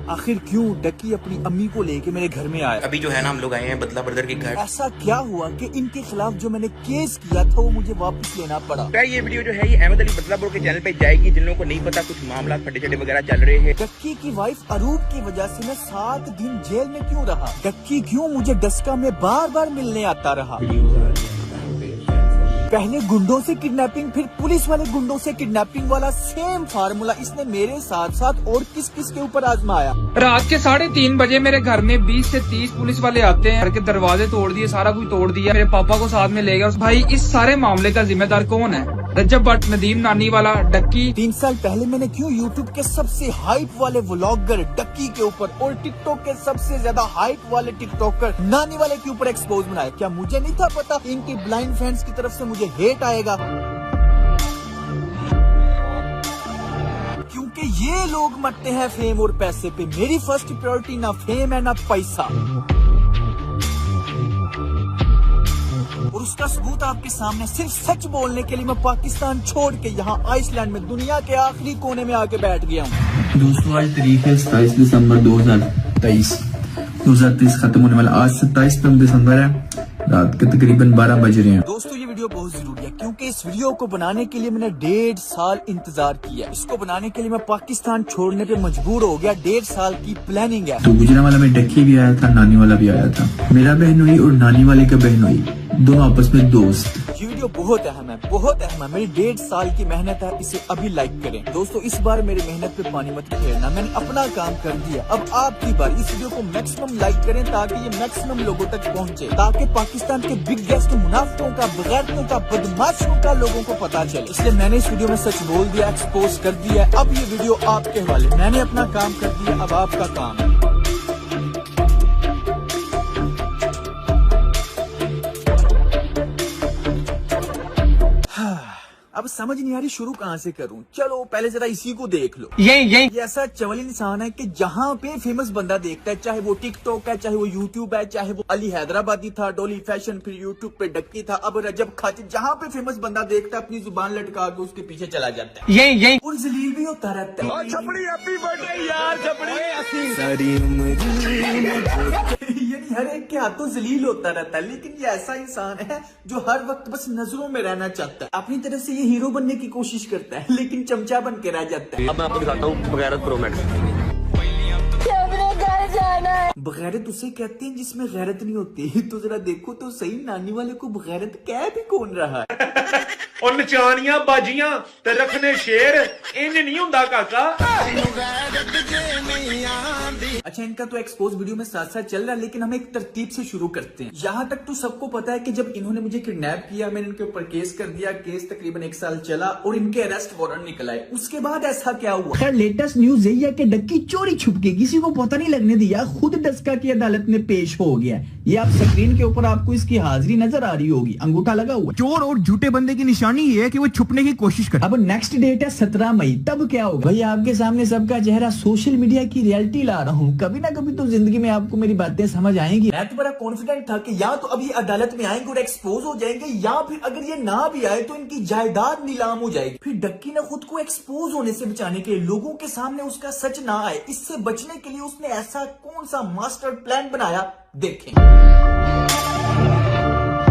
आखिर क्यों डक्की अपनी अम्मी को लेके मेरे घर में आया? अभी जो है ना हम लोग आए हैं बदला ब्रदर के घर। ऐसा क्या हुआ कि इनके खिलाफ जो मैंने केस किया था वो मुझे वापस लेना पड़ा? ये वीडियो जो है ये अहमद अली बदला ब्रो के चैनल पे जाएगी। जिन लोगों को नहीं पता कुछ मामला फटे चटे वगैरह चल रहे हैं। डक्की की वाइफ अरूप की वजह से मैं 7 दिन जेल में क्यों रहा? डक्की क्यों मुझे डस्का में बार बार मिलने आता रहा? पहले गुंडों से किडनैपिंग, फिर पुलिस वाले गुंडों से किडनैपिंग वाला सेम फार्मूला इसने मेरे साथ साथ और किस किस के ऊपर आजमाया? रात के 3:30 बजे मेरे घर में 20 से 30 पुलिस वाले आते हैं। घर के दरवाजे तोड़ दिए, सारा कुछ तोड़ दिया, मेरे पापा को साथ में ले गया। भाई इस सारे मामले का जिम्मेदार कौन है? रजब भट्ट, नदीम नानी वाला, डक्की। 3 साल पहले मैंने क्यों यूट्यूब के सबसे हाइप वाले व्लॉगर डक्की के ऊपर और टिकटॉक के सबसे ज्यादा हाइप वाले टिकटॉकर नानी वाले के ऊपर एक्सपोज बनाया? क्या मुझे नहीं था पता इनकी ब्लाइंड फैंस की तरफ से मुझे हेट आएगा? क्योंकि ये लोग मरते हैं फेम और पैसे पे। मेरी फर्स्ट प्रायोरिटी ना फेम है ना पैसा। और उसका सबूत आपके सामने, सिर्फ सच बोलने के लिए मैं पाकिस्तान छोड़ के यहाँ आइसलैंड में दुनिया के आखिरी कोने में आके बैठ गया हूँ। दोस्तों आज तारीख है 27 दिसंबर 2023 खत्म होने वाला। आज 27 दिसंबर है, रात के तकरीबन 12 बज रहे हैं। दोस्तों ये वीडियो बहुत जरूरी है क्योंकि इस वीडियो को बनाने के लिए मैंने 1.5 साल इंतजार किया। इसको बनाने के लिए मैं पाकिस्तान छोड़ने पे मजबूर हो गया। 1.5 साल की प्लानिंग है। तो गुजरा वाला में डक्की भी आया था, नानी वाला भी आया था। मेरा बहनोई और नानी वाले का बहनोई दोनों आपस में दोस्त। ये वीडियो बहुत अहम है, बहुत अहम है। मेरी 1.5 साल की मेहनत है, इसे अभी लाइक करें। दोस्तों इस बार मेरी मेहनत पे पानी मत फेरना, मैंने अपना काम कर दिया। अब आपकी बार, इस वीडियो को मैक्सिमम लाइक करें ताकि ये मैक्सिमम लोगों तक पहुंचे, ताकि पाकिस्तान के बिगेस्ट मुनाफिकों का, बगैरतों का, बदमाशों का लोगों को पता चले। इसलिए मैंने इस वीडियो में सच बोल दिया, एक्सपोज कर दिया। अब ये वीडियो आपके हवाले। मैंने अपना काम कर दिया, अब आपका काम है। अब समझ नहीं आ रही शुरू कहाँ से करूं। चलो पहले जरा इसी को देख लो। ये ऐसा चवल इंसान है कि जहाँ पे फेमस बंदा देखता है, चाहे वो टिकटॉक है, चाहे वो यूट्यूब है, चाहे वो अली हैदराबादी था, डोली फैशन, फिर यूट्यूब पे डक्की था, अब रजब खातिन, जहाँ पे फेमस बंदा देखता है अपनी जुबान लटका के उसके पीछे चला जाता है। ये और जलील भी होता रहता है। छपड़ी हैप्पी बर्थडे यार, छपड़ी सारी उम्र यानी हर एक के हाथों जलील होता रहता है। लेकिन ये ऐसा इंसान है जो हर वक्त बस नजरों में रहना चाहता है। अपनी तरफ से ये हीरो बनने की कोशिश करता है लेकिन चमचा बन के रह जाता है। अब मैं आपको दिखाता हूँ बगैरत प्रो मैक्स। बगैरत उसे कहते हैं जिसमें गैरत नहीं होती। तो जरा देखो तो सही, नानी वाले को बगैरत कह भी कौन रहा है? और नचानियां बाजियां ते रखने शेर इंज नहीं हुंदा काका। अच्छा इनका तो एक्सपोज वीडियो में साथ साथ चल रहा है, लेकिन हम एक तरतीब से शुरू करते हैं। यहाँ तक तो सबको पता है कि जब इन्होंने मुझे किडनैप किया, मैंने इनके ऊपर केस कर दिया। केस तकरीबन 1 साल चला और इनके अरेस्ट वारंट निकला है। उसके बाद ऐसा क्या हुआ? खैर लेटेस्ट न्यूज यही है कि डक्की चोरी छुप के, किसी को पता नहीं लगने दिया, खुद डस्का की अदालत में पेश हो गया। ये आप स्क्रीन के ऊपर आपको इसकी हाजिरी नजर आ रही होगी, अंगूठा लगा हुआ। चोर और झूठे बंदे की निशानी ये है कि वो छुपने की कोशिश करे। अब नेक्स्ट डेट है 17 मई, तब क्या होगा? भाई आपके सामने सबका चेहरा, सोशल मीडिया की रियलिटी ला रहा हूँ। कभी ना कभी तो जिंदगी में आपको मेरी बातें समझ आएंगी। मैं तो बड़ा कॉन्फिडेंट था कि या तो अभी अदालत में आएंगे और एक्सपोज हो जाएंगे, या फिर अगर ये ना भी आए तो इनकी जायदाद नीलाम हो जाएगी। फिर डक्की ने खुद को एक्सपोज होने से बचाने के लिए, लोगों के सामने उसका सच ना आए, इससे बचने के लिए उसने ऐसा कौन सा मास्टर प्लान बनाया, देखें।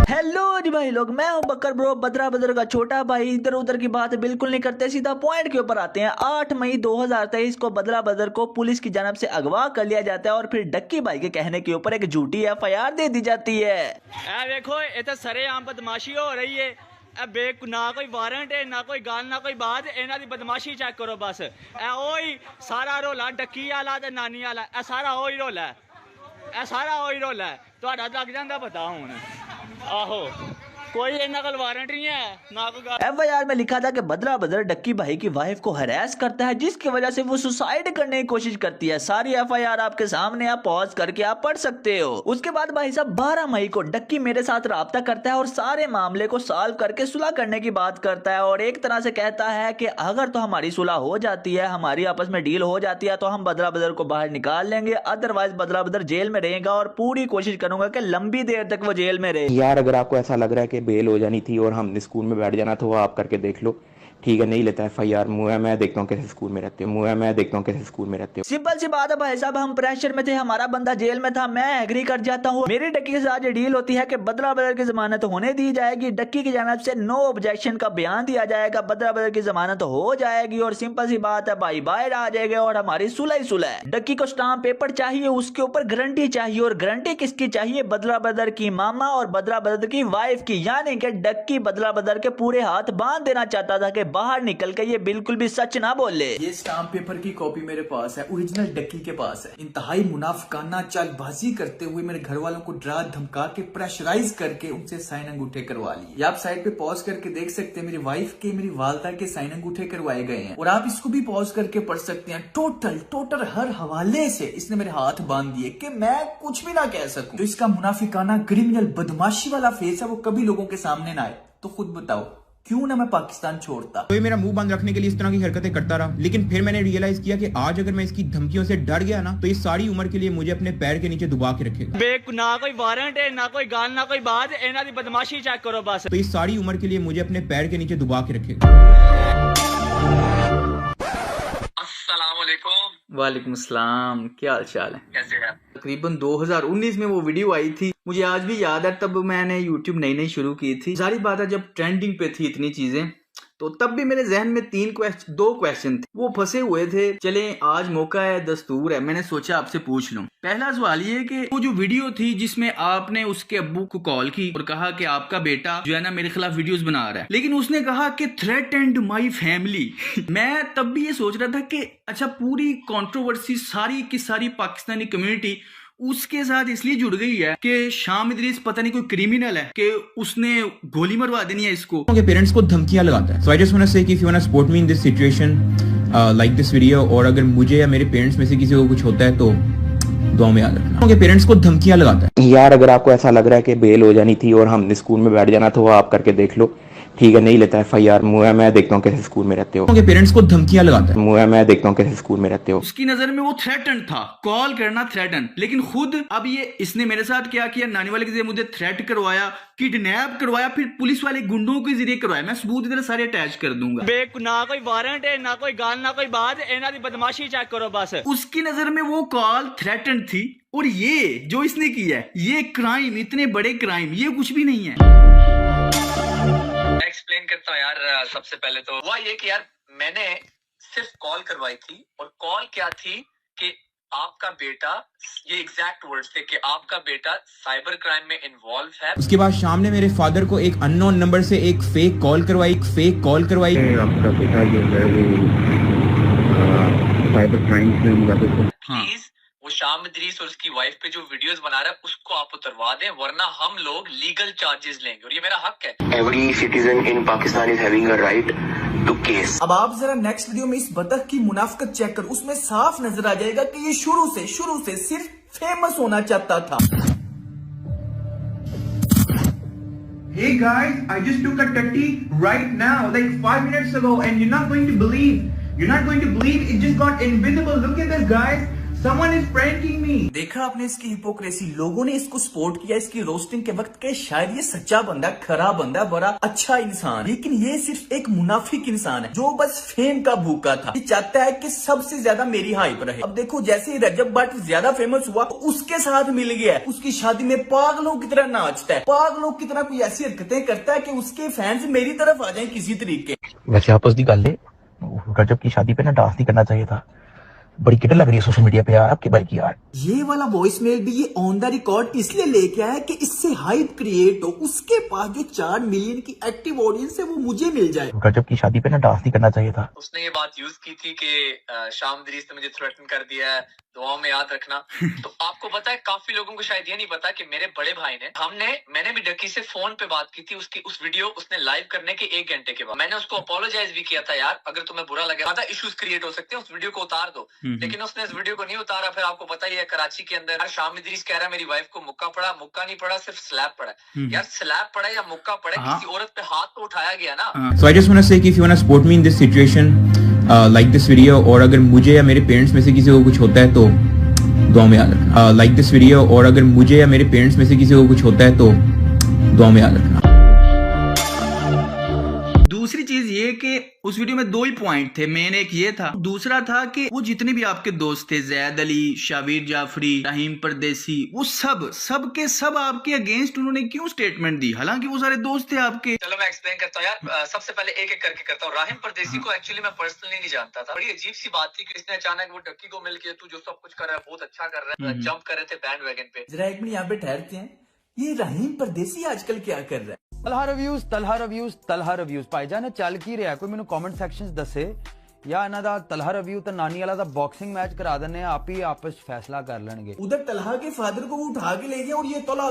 हेलो जी भाई लोग, मैं हूं बकर ब्रो, बदरा बदर का छोटा भाई। इधर उधर की बात बिल्कुल नहीं करते, सीधा पॉइंट के ऊपर आते हैं। 8 मई 2023 को बदरा बदर को पुलिस की जानब से अगवा कर लिया जाता है और फिर डक्की भाई के कहने के ऊपर एक झूठी FIR दे दी जाती है। देखो ये तो सरेआम बदमाशी हो रही है। ना कोई वारंट है, ना कोई गाल, ना कोई बात। इन्हां दी बदमाशी चेक करो बस। ओही सारा रोला डक्की वाला ते नानी वाला, सारा ओही रोला है, सारा ओही रोला है। तुहाडा लग जांदा पता हुण। आहो कोई नकल वारंट नहीं है, ना कोई FIR में लिखा था कि बदरा बदर डक्की भाई की वाइफ को हरास करता है, जिसकी वजह से वो सुसाइड करने की कोशिश करती है। सारी FIR आपके सामने, आप पॉज करके आप पढ़ सकते हो। उसके बाद भाई साहब 12 मई को डक्की मेरे साथ राब्ता करता है और सारे मामले को सॉल्व करके सुलह करने की बात करता है और एक तरह से कहता है कि अगर तो हमारी सुलह हो जाती है, हमारी आपस में डील हो जाती है, तो हम बदरा बदर को बाहर निकाल लेंगे। अदरवाइज बदरा बदर जेल में रहेगा और पूरी कोशिश करूंगा कि लंबी देर तक वो जेल में रहे। यार अगर आपको ऐसा लग रहा है कि बेल हो जानी थी और हमने स्कूल में बैठ जाना, तो वो आप करके देख लो। ठीक है नहीं लेता FIR, मैं देखता हूँ कैसे स्कूल में रहते हो, मैं देखता हूँ कैसे स्कूल में रहते हो। सिंपल सी बात है भाई साहब, हम प्रेशर में थे, हमारा बंदा जेल में था, मैं एग्री कर जाता हूँ। मेरी डक्की के साथ ये डील होती है कि बदला बदल की जमानत होने दी जाएगी, डक्की की जानिब से नो ऑब्जेक्शन का बयान दिया जाएगा, बदला बदल की जमानत हो जाएगी और सिंपल सी बात है भाई बाहर आ जाएगा और हमारी सुलह ही सुलह है। डक्की को स्टाम्प पेपर चाहिए, उसके ऊपर गारंटी चाहिए और गारंटी किसकी चाहिए? बदला बदल की मामा और बदला बदल की वाइफ की, यानी कि डक्की बदला बदल के पूरे हाथ बांध देना चाहता था कि बाहर निकल के ये बिल्कुल भी सच ना बोले। ये स्टाम्प पेपर की कॉपी मेरे पास है, ओरिजिनल डक्की के पास है। इंतहाई मुनाफिकाना चालबाजी करते हुए मेरे घर वालों को डरा धमका के प्रेशराइज करके उनसे साइन अंगूठे करवा लिए। आप साइड पे पॉज करके देख सकते हैं, मेरी वाइफ के, मेरी वालदा के साइन अंगूठे करवाए गए हैं और आप इसको भी पॉज करके पढ़ सकते हैं। टोटल हर हवाले से इसने मेरे हाथ बांध दिए कि मैं कुछ भी ना कह सकूं। तो इसका मुनाफिकाना क्रिमिनल बदमाशी वाला फेस है, वो कभी लोगों के सामने ना आए। तो खुद बताओ क्यों ना मैं पाकिस्तान छोड़ता। तो ये मेरा मुंह बंद रखने के लिए इस तरह की हरकतें करता रहा, लेकिन फिर मैंने रियलाइज किया कि आज अगर मैं इसकी धमकियों से डर गया ना तो ये सारी उम्र के लिए मुझे अपने पैर के नीचे दबा के रखेगा। ना कोई वारंट है, ना कोई गाल, ना कोई बात, इन्हां दी बदमाशी चेक करो बस। तो ये सारी उम्र के लिए मुझे अपने पैर के नीचे दबा के रखेगा। वालेकुम सलाम, क्या हाल चाल है? कैसे हैं? तकरीबन 2019 में वो वीडियो आई थी, मुझे आज भी याद है। तब मैंने YouTube नई शुरू की थी। सारी बात है जब ट्रेंडिंग पे थी इतनी चीजें, तो तब भी मेरे जहन में दो क्वेश्चन थे, वो फंसे हुए थे। चले आज मौका है, दस्तूर है, मैंने सोचा आपसे पूछ लूं। पहला सवाल ये कि वो जो वीडियो थी जिसमें आपने उसके अब्बू को कॉल की और कहा कि आपका बेटा जो है ना मेरे खिलाफ वीडियोस बना रहा है, लेकिन उसने कहा कि थ्रेटेंड माय फैमिली। मैं तब भी ये सोच रहा था कि अच्छा, पूरी कंट्रोवर्सी सारी की सारी पाकिस्तानी कम्युनिटी उसके साथ इसलिए जुड़ गई है कि शाम इदरीस पता नहीं कोई क्रिमिनल है कि उसने गोली मरवा देनी है इसको। उनके पेरेंट्स को धमकियां लगाता है। So I just want to say कि if you want to support me in this situation, like this video, और अगर मुझे या मेरे पेरेंट्स में से किसी को कुछ होता है तो दुआ में याद रखना। उनके पेरेंट्स को धमकियां लगाता है। यार अगर आपको ऐसा लग रहा है कि बेल हो जानी थी और हमने स्कूल में बैठ जाना था, वो आप करके देख लो। ठीक है नहीं लेता FIR, मैं देखता हूँ कैसे स्कूल में रहते हो। उनके पेरेंट्स को धमकियां लगाता है। मैं देखता हूँ कैसे स्कूल में रहते हो। उसकी नजर में वो थ्रेटन था, कॉल करना थ्रेटन, लेकिन खुद अब ये इसने मेरे साथ क्या किया, नानी वाले के जरिए मुझे थ्रेट करवाया, किडनैप करवाया, फिर पुलिस वाले गुंडों के जरिए करवाया। मैं सबूत इधर सारे अटैच कर दूंगा। ना कोई वारंट है, ना कोई गाल, ना कोई बात, इन्हां दी बदमाशी चेक करो बस। उसकी नजर में वो कॉल थ्रेटन थी और ये जो इसने किया है, ये क्राइम, इतने बड़े क्राइम, ये कुछ भी नहीं है। एक्सप्लेन करता हूँ यार। सबसे पहले तो हुआ ये कि यार मैंने सिर्फ कॉल करवाई थी, और कॉल क्या थी कि आपका बेटा, ये एग्जैक्ट वर्ड्स थे कि आपका बेटा साइबर क्राइम में इन्वॉल्व है। उसके बाद शाम ने मेरे फादर को एक अननोन नंबर से एक फेक कॉल करवाई। आपका बेटा जो है वो साइबर क्राइम में इन्वॉल्व है। प्लीज वो शाम इदरीस और उसकी वाइफ पे जो वीडियोस बना रहा है उसको आप उतरवा दें, वरना हम लोग लीगल चार्जेस लेंगे और ये मेरा हक है। Every citizen in Pakistan is having a right to case. अब आप जरा नेक्स्ट वीडियो में इस बतख की मुनाफिकत चेक कर, उसमें साफ नजर आ जाएगा कि ये शुरू से सिर्फ फेमस होना चाहता था। Hey guys, I just took a tutty right now, like 5 minutes ago, and you're not going to believe it just got invisible. Look at this, guys. Someone is pranking me. देखा आपने इसकी hypocrisy, लोगों ने इसको support किया इसकी roasting के वक्त के शायद ये सच्चा बंदा, खरा बंदा, बड़ा अच्छा इंसान, लेकिन ये सिर्फ एक मुनाफिक इंसान है जो बस फेम का भूखा था। ये चाहता है कि सबसे ज्यादा मेरी हाइप रहे। अब देखो जैसे ही रजब भट्ट ज्यादा फेमस हुआ तो उसके साथ मिल गया, उसकी शादी में पागलों की तरह नाचता है, पागलों की तरह कोई ऐसी हरकतें करता है कि उसके फैंस मेरी तरफ आ जाए किसी तरीके। वैसे आपस दी गल है, रजब की शादी पे ना डांस नहीं करना चाहिए था। बड़ी किट लग रही है सोशल मीडिया पे यार आपके भाई की यार। ये वाला वॉइस मेल भी ये ऑन द रिकॉर्ड इसलिए लेके आया कि इससे हाइप क्रिएट हो, उसके पास जो 4 मिलियन की एक्टिव ऑडियंस है वो मुझे मिल जाए। रजब की शादी पे ना डांस नहीं करना चाहिए था। उसने ये बात यूज की थी कि शाम इदरीस ने मुझे थ्रेटन कर दिया है, दुआओं में याद रखना। तो आपको पता है, काफी लोगों को शायद ये नहीं पता कि मेरे बड़े भाई ने, मैंने भी डक्की से फोन पे बात की थी। उसकी उस वीडियो उसने लाइव करने के 1 घंटे के बाद मैंने उसको अपोलोजाइज भी किया था, यार अगर तुम्हें बुरा लगे, ज्यादा इश्यूज क्रिएट हो सकते हैं, उस वीडियो को उतार दो। लेकिन उसने इस वीडियो को नहीं उतारा। फिर आपको पता ही है कराची के अंदर शाम इदरीस कह रहा है मेरी वाइफ को मुक्का पड़ा, मुक्का नहीं पड़ा, सिर्फ स्लैप पड़ा। यार स्लैप पड़ा या मुक्का पड़ा, किसी औरत पे हाथ तो उठाया गया ना। So I just want to say कि if you want to support me in this situation, like this video, और अगर मुझे या मेरे पेरेंट्स में से किसी को कुछ होता है तो दुआ में याद रखना। लाइक दिस वीडियो, और अगर मुझे या मेरे पेरेंट्स में से किसी को कुछ होता है तो दुआ में याद रखना। दूसरी चीज ये कि उस वीडियो में 2 ही पॉइंट थे, मेन एक ये था, दूसरा था कि वो जितने भी आपके दोस्त थे, जैद अली, शाबिर जाफरी, रहीम परदेसी, वो सब के सब आपके अगेंस्ट उन्होंने क्यों स्टेटमेंट दी, हालांकि वो सारे दोस्त थे आपके। चलो मैं एक्सप्लेन करता हूँ यार, सबसे पहले एक एक करके करता हूँ। राहिम परदेसी को एक्चुअली मैं पर्सनली नहीं जानता था। बड़ी अजीब सी बात थी कि इसने अचानक वो डक्की को मिल के तू जो सब कुछ कर रहा है बहुत अच्छा कर रहा है, जंप कर रहे थे बैंड वैगन पे। जरा एक मिनट यहाँ पे ठहरते हैं, ये रहीम परदेसी आजकल क्या कर रहा है? तलहा रिव्यूज भाईजान चल की रहा कोई मैंने कमेंट सेक्शन दसे या इन्हां दा तलहा रिव्यू ते नानी वाला दा बॉक्सिंग मैच करा देने, आप ही आपस फैसला कर लेंगे। उधर तलहा के फादर को वो उठा के ले गया और ये तला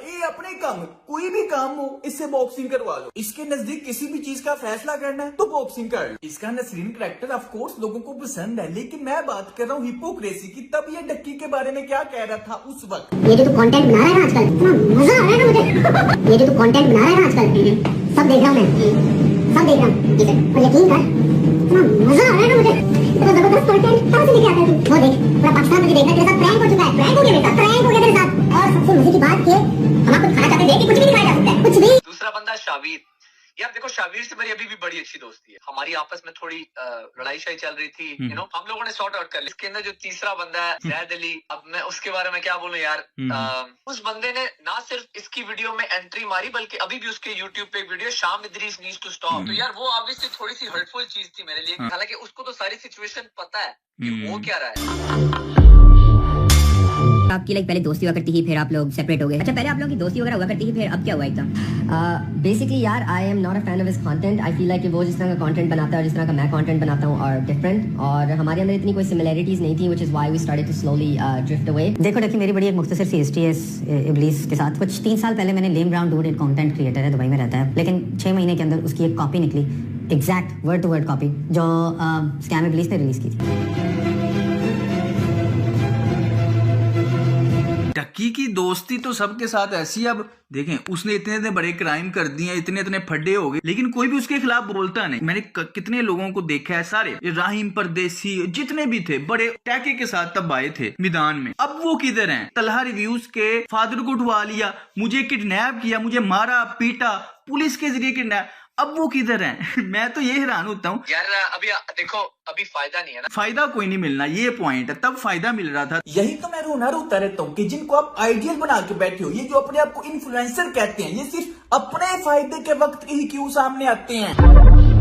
ये अपने काम, कोई भी काम हो इससे बॉक्सिंग करवा लो। इसके नजदीक किसी भी चीज का फैसला करना है तो बॉक्सिंग कर लो। इसका नसरीन कैरेक्टर ऑफ कोर्स लोगों को पसंद है, लेकिन मैं बात कर रहा हूँ हिपोक्रेसी की। तब ये डक्की के बारे में क्या कह रहा था उस वक्त? ये जो तू कंटेंट बना रहा है ना आजकल, मजा आ रहा है ना मुझे। ये जो तू कंटेंट बना रहा है ना आजकल, सब देख रहा हूँ मैं, सब देख रहा हूँ। ठीक है, और यकीन कर मजा आ रहा है ना मुझे। इतना जबरदस्त कंटेंट कहाँ से लेके आता है तू? वो देख, पूरा पाकिस्तान मुझे देखना, तेरे साथ प्रैंक हो चुका है, प्रैंक हो गया मेरे साथ, प्रैंक हो गया तेरे साथ। और सबसे मजे की बात ये, हम आपको दिखाना चाहते थे कि कुछ भी दिखाया जा सकता है, कुछ भी। दूसरा बंदा शाबिर। यार देखो, शाबिर से मेरी अभी भी बड़ी अच्छी दोस्ती है। हमारी आपस में थोड़ी लड़ाई शाई चल रही थी, यू नो, हम लोगों ने सॉर्ट आउट कर लिया। इसके अंदर जो तीसरा बंदा है जैद अली, अब मैं उसके बारे में क्या बोलूं यार। उस बंदे ने ना सिर्फ इसकी वीडियो में एंट्री मारी, बल्कि अभी भी उसके यूट्यूब पे एक वीडियो शाम इदरीस नीड्स टू स्टॉप, तो यार वो ऑब्वियसली थोड़ी सी हर्टफुल चीज थी मेरे लिए। हालांकि उसको तो सारी सिचुएशन पता है कि वो क्या रहा है। आपकी पहले दोस्ती हुआ करती थी, फिर आप लोग सेपरेट हो गए। अच्छा, पहले आप लोगों की दोस्ती वगैरह हुआ करती थी, फिर अब क्या हुआ एकदम? बेसिकली यार, I am not a fan of his content. I feel like कि वो जिस तरह का कंटेंट बनाता है और जिस तरह का मैं कंटेंट बनाता हूँ और डिफरेंट, और हमारे अंदर इतनी कोई सिमिलैरिटीज नहीं थी, which is why we started to slowly drift away. देखो देखिए, मेरी बड़ी एक मुख्तसर सी हिस्ट्री है इस इब्लीस के साथ। कुछ 3 साल पहले मैंने लेम ब्राउन डूड, एक कंटेंट क्रिएटर है, दुबई में रहता है, लेकिन 6 महीने के अंदर उसकी एक कॉपी निकली, exact word to word copy, जो स्कैम इब्लीस ने रिलीज की थी। डक्की की दोस्ती तो सबके साथ ऐसी। अब देखें, उसने इतने बड़े क्राइम कर दिए, इतने फड्डे हो गए, लेकिन कोई भी उसके खिलाफ बोलता नहीं। मैंने कितने लोगों को देखा है, सारे राहिम परदेसी जितने भी थे, बड़े टैके के साथ तब आए थे मैदान में। अब वो किधर हैं? तलहा रिव्यूज के फादर को उठवा लिया, मुझे किडनैप किया, मुझे मारा पीटा, पुलिस के जरिए किडनैप। अब वो किधर हैं? मैं तो ये हैरान होता हूँ यार। अभी देखो, अभी फायदा नहीं है ना, फायदा कोई नहीं मिलना, ये पॉइंट है। तब फायदा मिल रहा था। यही तो मैं रोता रहता हूँ कि जिनको आप आइडियल बना के बैठे हो, ये जो अपने आप को इन्फ्लुएंसर कहते हैं, ये सिर्फ अपने फायदे के वक्त ही क्यों सामने आते हैं।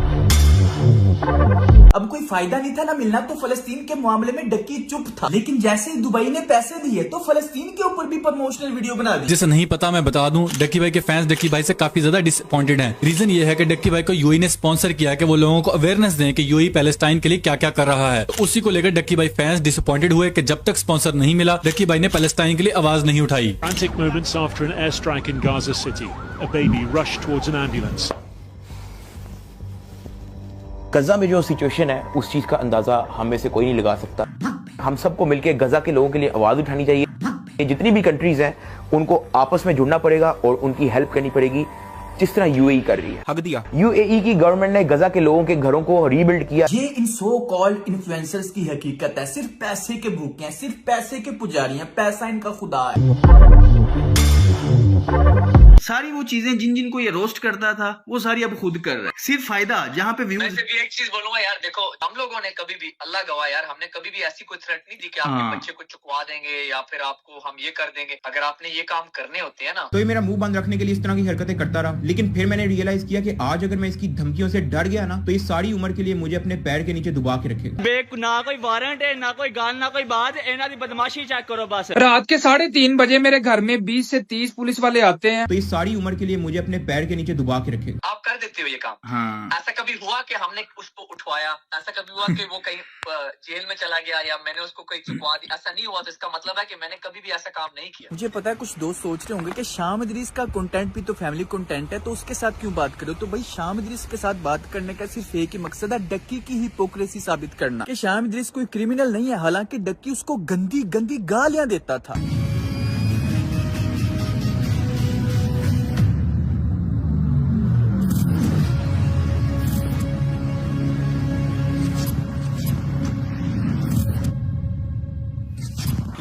अब कोई फायदा नहीं था ना मिलना, तो फलस्तीन के मामले में डक्की चुप था, लेकिन जैसे ही दुबई ने पैसे दिए तो फलस्तीन के ऊपर भी प्रमोशनल वीडियो बना दी। जिसे नहीं पता मैं बता दूं, डक्की भाई के फैंस डक्की भाई से काफी ज्यादा डिसअपॉइंटेड हैं। रीजन ये है कि डक्की भाई को यूएई ने स्पॉन्सर किया कि वो लोगों को अवेयरनेस दें कि यूएई पैलेस्टाइन के लिए क्या क्या कर रहा है। तो उसी को लेकर डक्की भाई फैंस डिसअपॉइंटेड हुए कि जब तक स्पॉन्सर नहीं मिला, डक्की भाई ने पैलेस्टाइन के लिए आवाज नहीं उठाई। Frantic moments after an airstrike in Gaza City, a baby rushed towards an ambulance. गजा में जो सिचुएशन है, उस चीज का अंदाजा हम में से कोई नहीं लगा सकता। हम सबको मिलकर गजा के लोगों के लिए आवाज उठानी चाहिए। जितनी भी कंट्रीज हैं, उनको आपस में जुड़ना पड़ेगा और उनकी हेल्प करनी पड़ेगी, जिस तरह यूएई कर रही है। हक दिया। यूएई की गवर्नमेंट ने गजा के लोगों के घरों को रीबिल्ड किया। ये इन सो कॉल्ड इन्फ्लुएंसर्स की हकीकत है। सिर्फ पैसे के भूखे हैं, सिर्फ पैसे के पुजारी हैं, पैसा इनका खुदा है। सारी वो चीजें जिनको ये रोस्ट करता था, वो सारी अब खुद कर रहा है, सिर्फ फायदा। जहाँ पे व्यूज। मैं एक चीज बोलूंगा यार, देखो, हम लोगों ने कभी भी, अल्लाह गवाह यार, हमने कभी भी ऐसी कोई थ्रेट नहीं दी कि आपके बच्चे को चुकवा देंगे या फिर आपको हम ये कर देंगे। अगर आपने ये काम करने होते हैं ना, तो ये मेरा मुंह बंद रखने के लिए इस तरह की हरकतें करता रहा। लेकिन फिर मैंने रियलाइज किया कि आज अगर मैं इसकी धमकियों से डर गया ना, तो ये सारी उम्र के लिए मुझे अपने पैर के नीचे दुबा के रखेगा। ना कोई वारंट है, ना कोई गाल, ना कोई बात, इन्हां दी बदमाशी चेक करो बस। रात के 3:30 बजे मेरे घर में 20 से 30 पुलिस वाले आते हैं, तो ये सारी उम्र के लिए मुझे अपने पैर के नीचे दुबा के रखेगा। आप कर देते हो ये काम। हाँ। ऐसा कभी हुआ कि हमने उसको उठवाया? ऐसा कभी हुआ कि वो कहीं जेल में चला गया या मैंने उसको कहीं चुकवा दिया? ऐसा नहीं हुआ, तो इसका मतलब है कि मैंने कभी भी ऐसा काम नहीं किया। मुझे पता है कुछ दोस्त सोच रहे होंगे कि शाम इदरीस का कंटेंट भी तो फैमिली कंटेंट है, तो उसके साथ क्यों बात करो। तो भाई, शाम इदरीस के साथ बात करने का सिर्फ एक ही मकसद है, डक्की की हिपोक्रेसी साबित करना कि शाम इदरीस कोई क्रिमिनल नहीं है। हालांकि डक्की उसको गंदी गंदी गालियां देता था।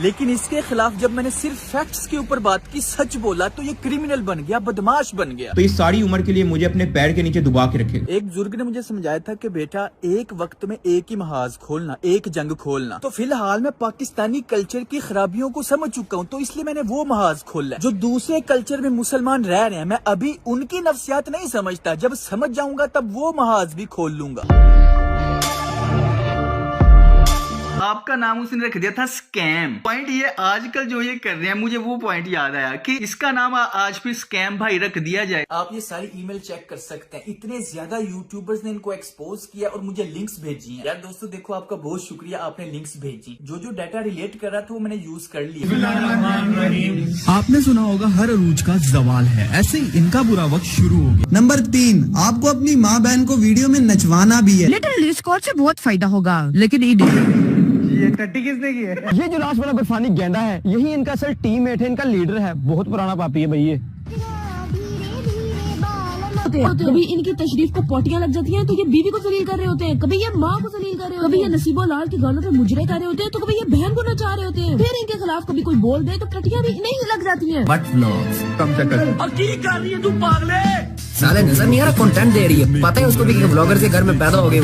लेकिन इसके खिलाफ जब मैंने सिर्फ फैक्ट्स के ऊपर बात की, सच बोला, तो ये क्रिमिनल बन गया, बदमाश बन गया। तो इस सारी उम्र के लिए मुझे अपने पैर के नीचे दबा के रखे। एक बुजुर्ग ने मुझे समझाया था कि बेटा एक वक्त में एक ही महाज खोलना, एक जंग खोलना। तो फिलहाल मैं पाकिस्तानी कल्चर की खराबियों को समझ चुका हूँ, तो इसलिए मैंने वो महाज खोला जो दूसरे कल्चर में मुसलमान रह रहे हैं। मैं अभी उनकी नफ्सियात नहीं समझता, जब समझ जाऊंगा तब वो महाज भी खोल लूंगा। आपका नाम उसने रख दिया था स्कैम। पॉइंट ये आजकल जो ये कर रहे हैं, मुझे वो पॉइंट याद आया कि इसका नाम आज भी स्कैम भाई रख दिया जाए। आप ये सारी ईमेल चेक कर सकते हैं, इतने ज्यादा यूट्यूबर्स ने इनको एक्सपोज किया और मुझे लिंक्स भेजी हैं। यार दोस्तों देखो, आपका बहुत शुक्रिया, आपने लिंक्स भेजी। जो डाटा रिलेट कर रहा था वो मैंने यूज कर लिया। आपने सुना होगा हर अरूज का जवाल है, ऐसे ही इनका बुरा वक्त शुरू हो गया। नंबर 3, आपको अपनी माँ बहन को वीडियो में नचवाना भी है। लिटिल स्कॉट से बहुत फायदा होगा, लेकिन ये टट्टी किसने की है? ये जो लास्ट वाला बर्फानी गेंदा है, यही इनका असल टीममेट है, इनका लीडर है। बहुत पुराना पापी है भाई ये। कभी इनकी तशरीफ को पोटियां लग जाती हैं तो ये बीवी को जलील कर रहे होते हैं, कभी ये माँ को जलील कर रहे होते हैं, कभी ये नसीबो लाल के गानों पे मुजरे कर रहे होते हैं, तो कभी ये बहन को नचा रहे होते हैं। फिर इनके खिलाफ कभी कोई बोल दे तो टट्टियां भी नहीं लग जाती हैं। बट व्लॉग्स कम से कम। और की कर रही है तू पागले? साले नजर नहीं आ रहा, कंटेंट दे रही है। पता है उसको भी कि ब्लॉगर से घर में पैदा हो गए।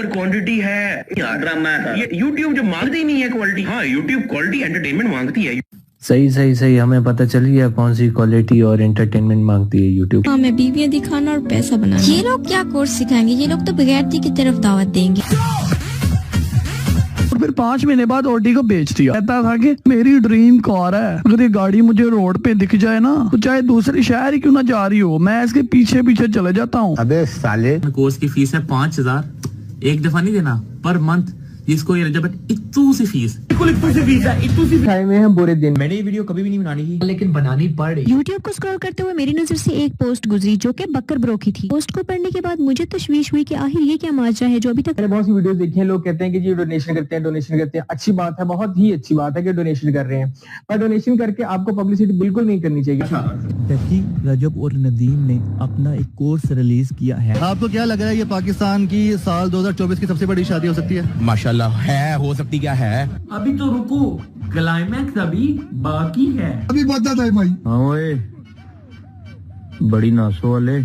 क्वांटिटी है ड्रामा, ये यूट्यूब जो मांगती ही नहीं है क्वालिटी। हाँ, यूट्यूब क्वालिटी एंटरटेनमेंट मांगती है। सही हमें पता चल गया कौन सी क्वालिटी और एंटरटेनमेंट मांगती है यूट्यूब। हमें बीवियां दिखाना और पैसा बनाना। ये लोग क्या कोर्स सिखाएंगे? ये लोग तो बगैरती की तरफ दावत देंगे। फिर 5 महीने बाद ऑडी को बेच दिया। कहता था कि मेरी ड्रीम कार है, अगर ये गाड़ी मुझे रोड पे दिख जाए ना, तो चाहे दूसरे शहर ही क्यों ना जा रही हो, मैं इसके पीछे पीछे चले जाता हूँ। अबे साले, कोर्स की फीस है 5000, एक दफा नहीं देना, पर मंथ। जिसको ये रजब इतू सी फीस में है बुरे दिन। मैंने ये वीडियो कभी भी नहीं बनानी थी, लेकिन बनानी पड़ रही। यूट्यूब को स्क्रॉल करते हुए मेरी नजर से एक पोस्ट गुजरी जो कि बकर ब्रो की थी। पोस्ट को पढ़ने के बाद मुझे तशवीश हुई कि आखिर ये क्या माजरा है जो अभी तक। मैंने बहुत सी वीडियोस देखी हैं, लोग कहते हैं कि जी डोनेशन करते हैं। अच्छी बात है, बहुत ही अच्छी बात है कि डोनेशन कर रहे हैं, पर डोनेशन करके आपको पब्लिसिटी बिल्कुल नहीं करनी चाहिए। डक्की, रजब और नदीम ने अपना एक कोर्स रिलीज किया है। आपको क्या लग रहा है ये पाकिस्तान की साल 2024 की सबसे बड़ी शादी हो सकती है? माशाल्लाह है, हो सकती क्या है। अभी तो रुको, क्लाइमैक्स अभी बाकी है। अभी बता था भाई। हाँ ओए, बड़ी नासो वाले।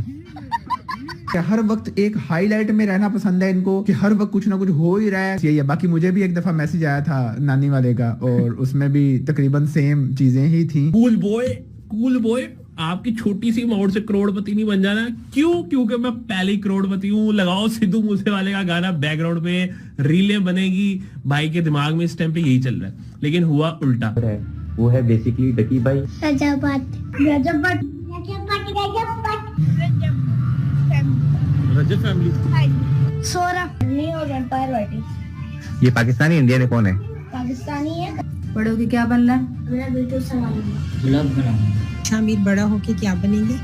हर वक्त एक हाईलाइट में रहना पसंद है इनको, कि हर वक्त कुछ ना कुछ हो ही रहा है। यही है। बाकी मुझे भी एक दफा मैसेज आया था नानी वाले का, और उसमें भी तकरीबन सेम चीजें ही थी। कूल बॉय, आपकी छोटी सी अमाउंट से करोड़पति नहीं बन जाना। क्यों? क्योंकि मैं पहले ही करोड़पति हूँ। लगाओ सिद्धू मूसेवाले का गाना बैकग्राउंड पे, रीलें बनेगी। भाई के दिमाग में इस टाइम पे यही चल रहा है, लेकिन हुआ उल्टा। वो है बेसिकली डकी भाई। रजब फैमिली। ये पाकिस्तानी इंडियन है, कौन है? पाकिस्तानी है। बड़ों के क्या बनना है? मेरा बेटा सलाम। शामिर बड़ा होके क्या बनेंगे?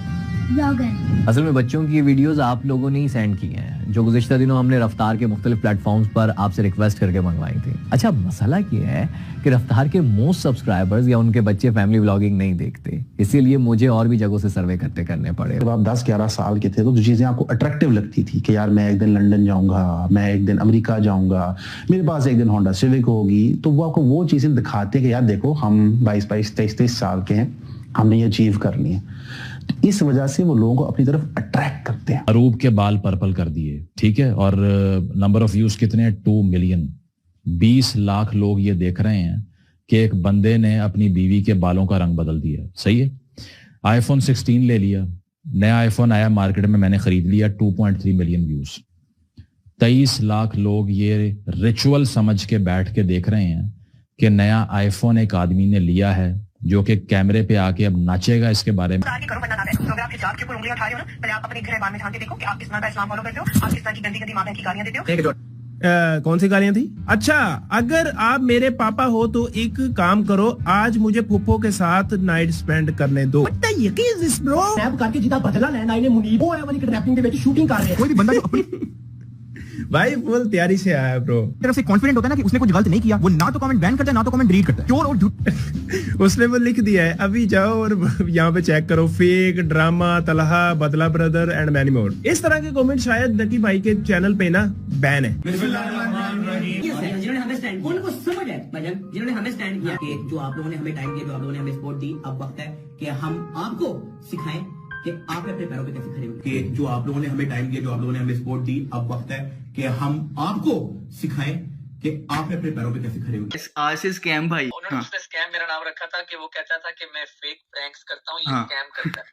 ब्लॉगर। असल में बच्चों की ये वीडियोस आप लोगों ने ही सेंड की हैं, जो गुज़िश्ता दिनों हमने रफ्तार के मुख्तलिफ प्लेटफॉर्म्स पर आपसे रिक्वेस्ट करके मंगवाई थी। अच्छा, मसला ये है कि रफ्तार के मोस्ट सब्सक्राइबर्स या उनके बच्चे फैमिली व्लॉगिंग नहीं देखते, इसीलिए मुझे और भी जगहों से सर्वे करने पड़े। जब आप 10-11 साल के थे तो जो चीज़ें आपको अट्रैक्टिव लगती थी कि यार मैं एक दिन लंदन जाऊंगा, मैं एक दिन अमेरिका जाऊंगा, मेरे पास एक दिन होंडा सिविक होगी, तो वो आपको वो चीज़ें दिखाते हैं कि यार देखो हम 22-22, 23-23 साल के हैं, हमने ये अचीव करनी है। तो इस वजह से वो लोगों को अपनी तरफ अट्रैक्ट करते हैं। अरूब के बाल पर्पल कर दिए, ठीक है, और नंबर ऑफ व्यूज कितने हैं? 2 मिलियन। 20 लाख लोग ये देख रहे हैं कि एक बंदे ने अपनी बीवी के बालों का रंग बदल दिया। सही है। आईफोन 16 ले लिया, नया आईफोन आया मार्केट में, मैंने खरीद लिया, 2.3 मिलियन व्यूज। 23 लाख लोग ये रिचुअल समझ के बैठ के देख रहे हैं कि नया आईफोन एक आदमी ने लिया है जो कि कैमरे पे आके अब नाचेगा इसके बारे में। कौन सी गालियां थी? अच्छा, अगर आप मेरे पापा हो तो एक काम करो, आज मुझे फुप्पो के साथ नाइट स्पेंड करने दो। भाई फुल तैयारी से आया ब्रो। तरफ से कॉन्फिडेंट होता है ना कि उसने कुछ गलत नहीं किया, वो ना तो कमेंट बैन करता है ना तो कमेंट डिलीट करता है। चोर और झूठ उसने वो लिख दिया है, अभी जाओ और यहाँ पे चेक करो, फेक ड्रामा तलहा बदला ब्रदर एंड मैनी मोर। इस तरह के कमेंट शायद डकी भाई के चैनल पे ना बैन है। जिन्होंने हमें स्टैंड, उनको समझ है भजन, जिन्होंने हमें स्टैंड किया कि जो आप लोगों ने हमें टाइम दिया, जो आप लोगों ने हमें सपोर्ट दी, अब वक्त है कि हम आपको सिखाएं कि आप अपने पैरों पे कैसे खड़े हो। कि जो आप लोगों ने हमें टाइम दिया, जो आप लोगों ने हमें सपोर्ट दी, अब वक्त है कि हम आपको सिखाएं कि आप अपने पैरों पे कैसे खड़े हो। आज स्कैम भाई, उन्होंने उसने स्कैम मेरा नाम रखा था कि वो कहता था कि मैं फेक प्रैंक्स करता हूँ, ये स्कैम करता है।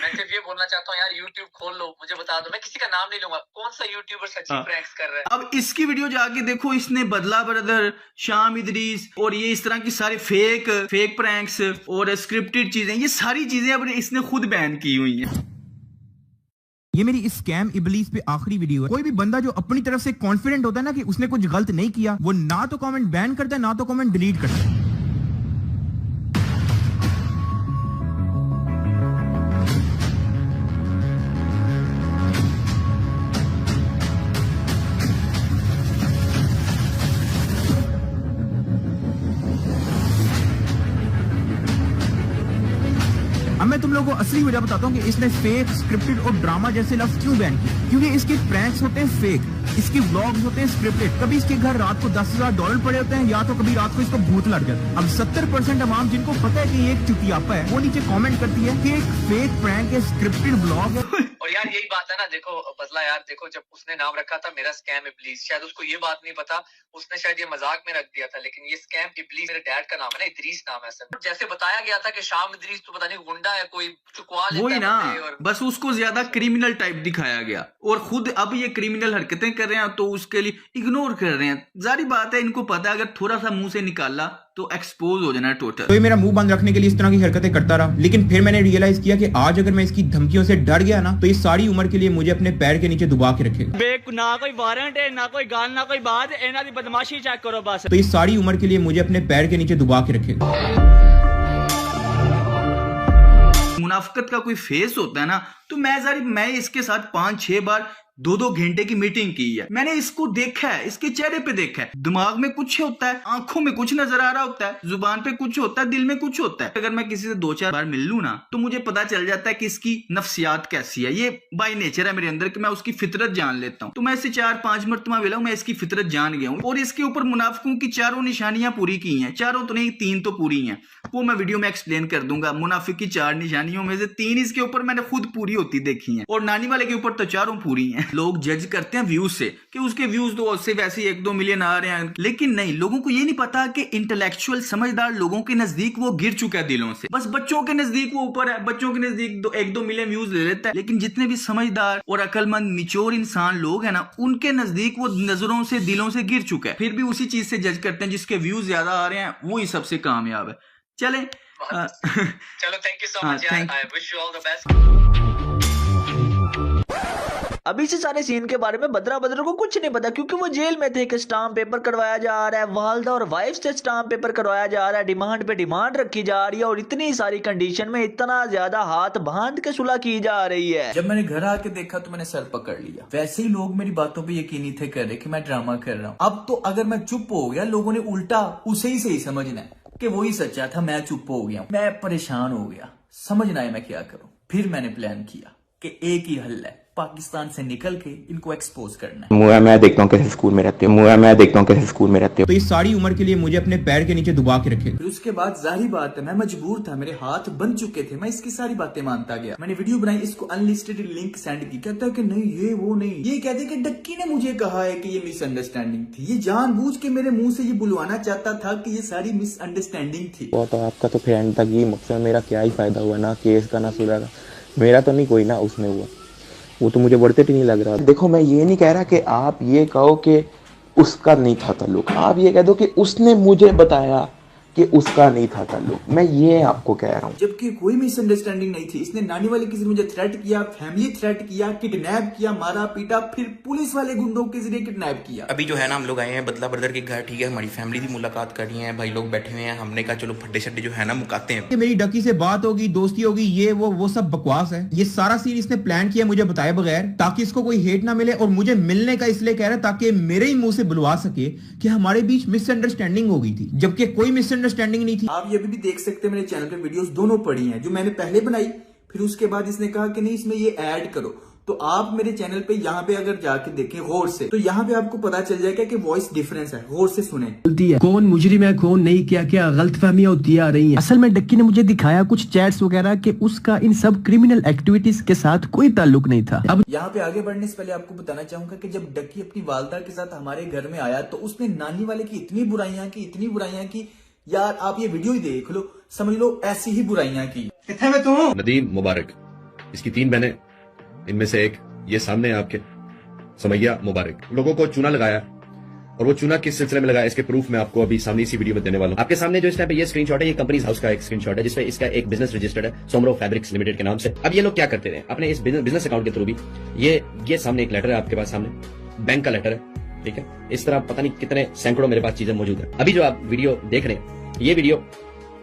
मैं सिर्फ ये बोलना चाहता हूँ यार, YouTube खोल लो, मुझे बता दो, मैं किसी का नाम नहीं लूंगा, कौन सा यूट्यूबर सच्ची प्रैंक्स कर रहा है। अब इसकी वीडियो जाके देखो, इसने बदला ब्रदर, शाम इदरीस और ये इस तरह की सारी फेक प्रैंक्स और स्क्रिप्टेड चीजें, ये सारी चीजें अब इसने खुद बैन की हुई हैं। ये मेरी इस स्कैम इबलीस पे आखिरी वीडियो है। कोई भी बंदा जो अपनी तरफ से कॉन्फिडेंट होता है ना कि उसने कुछ गलत नहीं किया, वो ना तो कमेंट बैन करता है ना तो कमेंट डिलीट करता है। अब मैं तुम लोगों को असली वजह बताता हूँ कि इसने फेक, स्क्रिप्टेड और ड्रामा जैसे लफ्ज क्यों बैन किए। क्योंकि इसके प्रैंक्स होते हैं फेक, इसके व्लॉग्स होते हैं स्क्रिप्टेड। कभी इसके घर रात को $10,000 पड़े होते हैं, या तो कभी रात को इसको भूत लग जाता है। अब 70% अवाम जिनको पता है कि ये एक चुतियापा है, वो नीचे कमेंट करती है कि एक फेक प्रैंक है, स्क्रिप्टेड व्लॉग है। और यार यही बात है ना, देखो बदला यार, देखो जब उसने नाम रखा था मेरा स्कैम इब्लीस, शायद उसको ये बात नहीं पता, उसने शायद ये मजाक में रख दिया था, लेकिन ये स्कैम इब्लीस मेरे डैड का नाम है ना, इदरीस नाम है सर। जैसे बताया गया था कि शाम इदरीस तो पता नहीं गुंडा है, कोई चुकवा लेता है, वही ना, बस उसको ज्यादा क्रिमिनल टाइप दिखाया गया और खुद अब ये क्रिमिनल हरकतें कर रहे हैं तो उसके लिए इग्नोर कर रहे हैं। जारी बात है, इनको पता है अगर थोड़ा सा मुंह से निकाला तो एक्सपोज हो जाना टोटल। तो ये मेरा मुंह बंद रखने के लिए इस तरह की हरकतें करता रहा, लेकिन फिर मैंने रियलाइज किया कि आज अगर मैं इसकी धमकियों से डर गया ना, तो ये सारी उम्र के लिए मुझे अपने पैर के नीचे दुबा के रखेगा। ना कोई वारंट है, ना कोई गाल, ना कोई बात, इन्हां दी बदमाशी चेक करो बस। तो ये सारी उम्र के लिए मुझे अपने पैर के नीचे दुबा के रखेगा। मुनाफिकत का कोई फेस होता है ना, तो मैं इसके साथ 5-6 बार 2-2 घंटे की मीटिंग की है। मैंने इसको देखा है, इसके चेहरे पे देखा है, दिमाग में कुछ होता है, आंखों में कुछ नजर आ रहा होता है, जुबान पे कुछ होता है, दिल में कुछ होता है। अगर मैं किसी से 2-4 बार मिल लूं ना, तो मुझे पता चल जाता है कि इसकी नफ्सियात कैसी है। ये बाय नेचर है मेरे अंदर कि मैं उसकी फितरत जान लेता हूँ। तो मैं इससे 4-5 मरतबा मिला हूं, मैं इसकी फितरत जान गया हूँ। और इसके ऊपर मुनाफिकों की 4 निशानियां पूरी की हैं, 4 तो नहीं 3 तो पूरी हैं, वो मैं वीडियो में एक्सप्लेन कर दूंगा। मुनाफिक की 4 निशानियों में से 3 इसके ऊपर मैंने खुद पूरी होती देखी है, और नानी वाले के ऊपर तो 4 पूरी है। लोग जज करते हैं व्यूज से कि उसके व्यूज तो उससे वैसे 1-2 मिलियन आ रहे हैं, लेकिन नहीं, लोगों को ये नहीं पता कि इंटेलेक्चुअल समझदार लोगों के नजदीक वो गिर चुका है दिलों से। बस बच्चों के नजदीक वो ऊपर है, बच्चों के नजदीक 1-2 मिलियन व्यूज ले लेता है, लेकिन जितने भी समझदार और अकलमंद मिच्योर इंसान लोग हैं ना, उनके नजदीक वो नजरों से, दिलों से गिर चुका है। फिर भी उसी चीज से जज करते हैं, जिसके व्यूज ज्यादा आ रहे हैं वो ही सबसे कामयाब है। चले चलो, थैंक यू सो मच यार, I wish you all the best. अभी से सारे सीन के बारे में बदरा को कुछ नहीं पता, क्योंकि वो जेल में थे कि स्टाम्प पेपर करवाया जा रहा है, वालदा और वाइफ से स्टाम्प पेपर करवाया जा रहा है, डिमांड पे डिमांड रखी जा रही है, और इतनी सारी कंडीशन में इतना ज्यादा हाथ बांध के सुलह की जा रही है। जब मैंने घर आके देखा तो मैंने सर पकड़ लिया। वैसे ही लोग मेरी बातों पे यकीन नहीं थे कर रहे कि मैं ड्रामा कर रहा हूँ। अब तो अगर मैं चुप हो गया, लोगों ने उल्टा उसे ही सही समझना है कि वही सच्चा था, मैं चुप हो गया। मैं परेशान हो गया, समझ ना आया मैं क्या करूं। फिर मैंने प्लान किया कि एक ही हल है, पाकिस्तान से निकल के इनको एक्सपोज करना है। मैं देखता हूँ कैसे स्कूल में रहते हो, मैं देखता हूँ कैसे स्कूल में रहते हो। तो ये सारी उम्र के लिए मुझे अपने पैर के नीचे दुबा के रखेगा। फिर उसके बाद जाहिर बात है मैं मजबूर था, मेरे हाथ बन चुके थे, मैं इसकी सारी बातें मानता गया। मैंने वीडियो बनाई, इसको अनलिस्टेड लिंक सेंड की। कहता है कि नहीं ये वो नहीं, ये कहते कि डक्की ने मुझे कहा है कि ये मिसअंडरस्टैंडिंग थी, ये जानबूझ के मेरे मुंह से ये बुलवाना चाहता था कि ये सारी मिसअंडरस्टैंडिंग थी। वो तो आपका तो फिर एंड तक ये मकसद, मेरा क्या ही फायदा हुआ, ना केस का ना सुलह का, मेरा तो नहीं कोई ना उसमें हुआ, वो तो मुझे बढ़ते ही नहीं लग रहा। देखो मैं ये नहीं कह रहा कि आप ये कहो कि उसका नहीं था ताल्लुक, आप ये कह दो कि उसने मुझे बताया कि उसका नहीं था ताल्लुक। मैं ये आपको कह रहा हूँ। जबकि कोई मिसअंडरस्टैंडिंग नहीं थी। इसने नानी वाले किसी ने मुझे थ्रेट किया, फैमिली थ्रेट किया, किडनैप किया, मारा पीटा, फिर पुलिस वाले गुंडों के जरिए किडनैप किया। अभी जो है ना हम लोग आए हैं बदला ब्रदर के घर, ठीक है, हमारी फैमिली भी मुलाकात कर रही है, भाई लोग बैठे हुए हैं, हमने कहा चलो फड्डे शड्डे जो है ना मुकाते हैं। मेरी डकी से बात होगी, दोस्ती होगी, ये वो सब बकवास है। ये सारा सीन इसने प्लान किया मुझे बताए बगैर, ताकि इसको कोई हेट ना मिले, और मुझे मिलने का इसलिए कह रहा है ताकि मेरे ही मुंह से बुलवा सके कि हमारे बीच मिसअंडरस्टैंडिंग हो गई थी, जबकि कोई मिसअंडरस्टैंडिंग नहीं थी। आप ये भी देख सकते हैं मेरे चैनल पे वीडियोस दोनों पड़ी हैं, जो मैंने पहले बनाई, फिर उसके बाद इसने कहा कि नहीं इसमें ये ऐड करो। तो आप मेरे चैनल पे यहाँ पे अगर जाके देखें गौर से, तो यहाँ पे आपको पता चल जाएगा कि वॉइस डिफरेंस है। गौर से सुने। कौन मुजरिम है कौन नहीं, क्या क्या गलतफहमियां होती आ रही हैं। असल में डक्की ने मुझे दिखाया कुछ चैट्स वगैरह कि उसका इन सब क्रिमिनल एक्टिविटीज के साथ कोई ताल्लुक नहीं था। अब यहाँ पे आगे बढ़ने से पहले आपको बताना चाहूंगा कि जब डक्की अपनी वालदा के साथ हमारे घर में आया तो उसने नानी वाले की इतनी बुराइयां की यार आप ये वीडियो ही देख लो, समझ लो ऐसी ही बुराइयां की। कितने में तू? नदीम मुबारक, इसकी 3 बहनें, इनमें से एक ये सामने आपके समैया मुबारक, लोगों को चूना लगाया, और वो चूना किस सिलसिले में लगाया इसके प्रूफ मैं आपको अभी सामने इसी वीडियो में देने वाला हूं। आपके सामने जो इस टाइम पे ये स्क्रीनशॉट है, ये कंपनी हाउस का एक स्क्रीनशॉट है जिसमें इसका एक बिजनेस रजिस्टर्ड है सोमरो फैब्रिक्स लिमिटेड के नाम से। अब ये लोग क्या करते हैं अपने इस बिजनेस अकाउंट के थ्रू भी, ये सामने एक लेटर है आपके पास, सामने बैंक का लेटर है, ठीक है। इस तरह पता नहीं कितने सैकड़ों मेरे पास चीजें मौजूद है। अभी जो आप वीडियो देख रहे हैं, ये वीडियो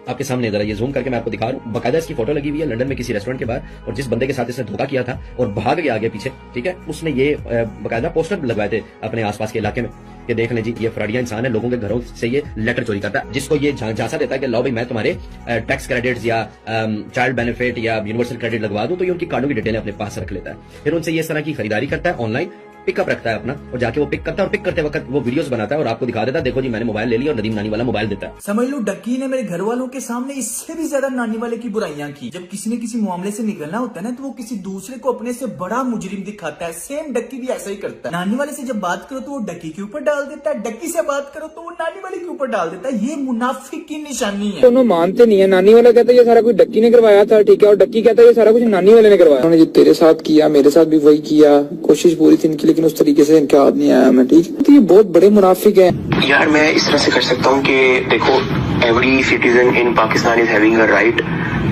आपके सामने, जरा ये जूम करके मैं आपको दिखा रहा हूँ, बकायदा इसकी फोटो लगी हुई है लंदन में किसी रेस्टोरेंट के बाहर, और जिस बंदे के साथ इसने धोखा किया था और भाग गया आगे पीछे, ठीक है, उसने ये बकायदा पोस्टर लगवाए थे अपने आसपास के इलाके में कि देख लें जी ये फ्रॉडिया इंसान है, लोगों के घरों से ये लेटर चोरी करता है, जिसको ये झांसा देता है कि लो भाई मैं तुम्हारे टैक्स क्रेडिट्स या चाइल्ड बेनिफिट या यूनिवर्सल क्रेडिट लगवा दूं, तो ये उनकी कार्डों की डिटेल अपने पास रख लेता है। फिर उनसे ये इस तरह की खरीदारी करता है, ऑनलाइन पिकअप रखता है अपना, और जाके वो पिक करता है, और पिक करते वक्त वो वीडियोस बनाता है और आपको दिखा देता है, देखो जी मैंने मोबाइल ले लिया, और नदीम नानी वाला मोबाइल देता है। समझ लो डक्की ने मेरे घर वालों के सामने इससे भी ज्यादा नानी वाले की बुराइयां की। जब किसी ने किसी मामले से निकलना होता है ना, तो वो किसी दूसरे को अपने से बड़ा मुजरिम दिखाता है। सेम डक्की भी ऐसा ही करता है। नानी वाले से जब बात करो तो वो डक्की के ऊपर डाल देता है, डक्की से बात करो तो वो नानी वाले के ऊपर डाल देता है। ये मुनाफिक की निशानी है। दोनों मानते नहीं है। नानी वाला कहता है ये सारा कुछ डक्की ने करवाया था, ठीक है, और डक्की कहता है ये सारा कुछ नानी वाले ने करवाया। उन्होंने जो तेरे साथ किया मेरे साथ भी वही किया, कोशिश पूरी थी इनकी, लेकिन उस तरीके से इनके हाथ नहीं आया मैं, ठीक। तो ये बहुत बड़े मुनाफिक है यार। मैं इस तरह से कर सकता हूँ कि देखो every citizen in Pakistan is having a right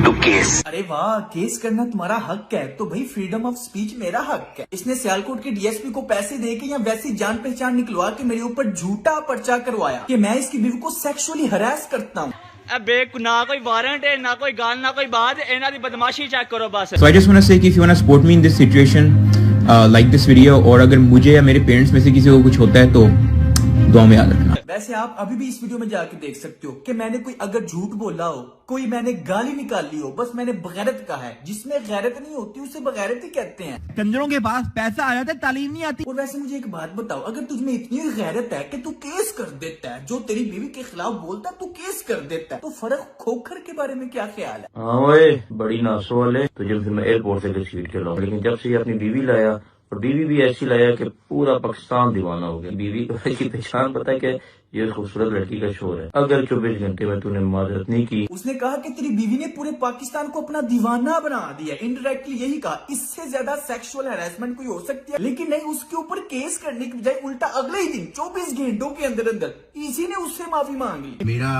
to case. अरे वाह, केस करना तुम्हारा हक है, तो भाई फ्रीडम ऑफ स्पीच मेरा हक है। इसने सियालकोट के डीएसपी को पैसे देके या वैसी जान पहचान निकलवा के मेरे ऊपर झूठा पर्चा करवाया कि मैं इसकी बीवी को सेक्सुअली हरास करता हूँ। ना कोई वारंट है, ना कोई गाल, ना कोई बात, इन्हां दी बदमाशी चेक करो बस। So I just want to say कि if you want to support me in this situation, like this video, और अगर मुझे या मेरे पेरेंट्स में से किसी को कुछ होता है तो दुआ में याद रखना। वैसे आप अभी भी इस वीडियो में जाके देख सकते हो कि मैंने कोई अगर झूठ बोला हो, कोई मैंने गाली निकाली हो, बस मैंने बगैरत कहा है। जिसमें गैरत नहीं होती उसे बगैरत ही कहते हैं। कंजरों के पास पैसा आ जाता है, तालीम नहीं आती। और वैसे मुझे एक बात बताओ, अगर तुझमें इतनी गैरत है कि तू केस कर देता है, जो तेरी बीवी के खिलाफ बोलता है तू केस कर देता है, तो फर्क खोखर के बारे में क्या ख्याल है? हाँ ओए, बड़ी नासो वाले, तुझे फिर मैं एयरपोर्ट से घसीट के लाऊं, लेकिन जब से ये अपनी बीवी लाया, और बीवी भी ऐसी लाया कि पूरा पाकिस्तान दीवाना हो गया। बीवी की पहचान पता है कि ये खूबसूरत लड़की का शोर है। अगर 24 घंटे में तूने मदद नहीं की। उसने कहा कि तेरी बीवी ने पूरे पाकिस्तान को अपना दीवाना बना दिया। इनडायरेक्टली यही कहा। इससे ज्यादा सेक्सुअल हैरेसमेंट कोई हो सकती है, लेकिन नहीं, उसके ऊपर केस करने की बजाय उल्टा अगले ही दिन 24 घंटों के अंदर अंदर इसी ने उससे माफी मांग ली। मेरा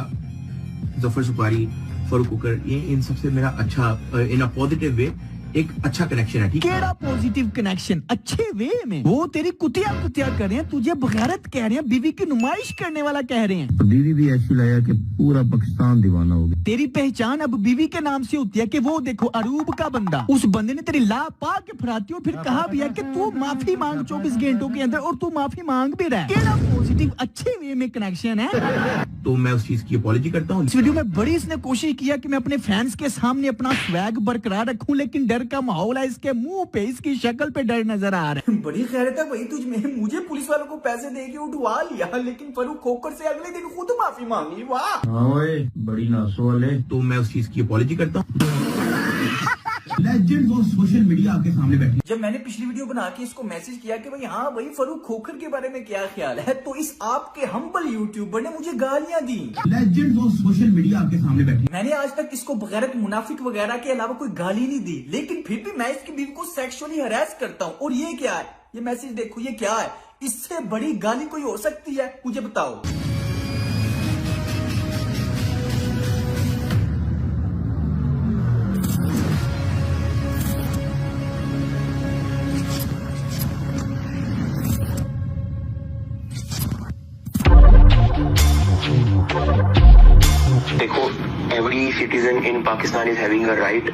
जफर सुपारी, फरूक कुकर, ये इन सबसे मेरा अच्छा इन अ पॉजिटिव वे एक अच्छा कनेक्शन है। ठीक है, केड़ा पॉजिटिव कनेक्शन? अच्छे वे में। वो तेरी कुतिया कर रहे हैं, तुझे बगैरत कह रहे हैं, बीवी की नुमाइश करने वाला कह रहे हैं। बीवी भी ऐसी लाया कि पूरा पाकिस्तान दीवाना हो गया। तेरी पहचान अब बीवी के नाम से होती है कि वो देखो अरूब का बंदा, उस बंदे ने तेरी ला पा के फराती, और फिर कहा भी है कि तू माफी मांग 24 घंटों के अंदर, और तू माफी मांग भी रहा है। केड़ा पॉजिटिव अच्छे वे में कनेक्शन है। तो मैं उस चीज की अपॉलॉजी करता हूँ। इस वीडियो में बड़ी इसने कोशिश किया कि मैं अपने फैंस के सामने अपना स्वैग बरकरार रखूं, लेकिन डर का माहौल है। इसके मुंह पे, इसकी शक्ल पे डर नजर आ रहा है। बड़ी खैरत है भाई तुझ में। मुझे पुलिस वालों को पैसे दे के उठवा लिया, लेकिन फरूक खोकर से अगले दिन खुद माफी मांग ली। वाह, हाँ ओए, बड़ी नासो वाले। तो मैं उस चीज की अपॉलॉजी करता हूँ। लेजेंड वो सोशल मीडिया आपके सामने बैठी। जब मैंने पिछली वीडियो बना के इसको मैसेज किया कि भाई हाँ भाई फरूक खोखर के बारे में क्या ख्याल है, तो इस आपके हम्बल यूट्यूबर ने मुझे गालियां दी। लेजेंड वो सोशल मीडिया आपके सामने बैठी। मैंने आज तक इसको बगैरत मुनाफिक वगैरह के अलावा कोई गाली नहीं दी, लेकिन फिर भी मैं इसकी बीवी को सेक्सुअली हरास करता हूँ। और ये क्या है? ये मैसेज देखो, ये क्या है? इससे बड़ी गाली कोई हो सकती है? मुझे बताओ। देखो, every citizen in Pakistan is having a right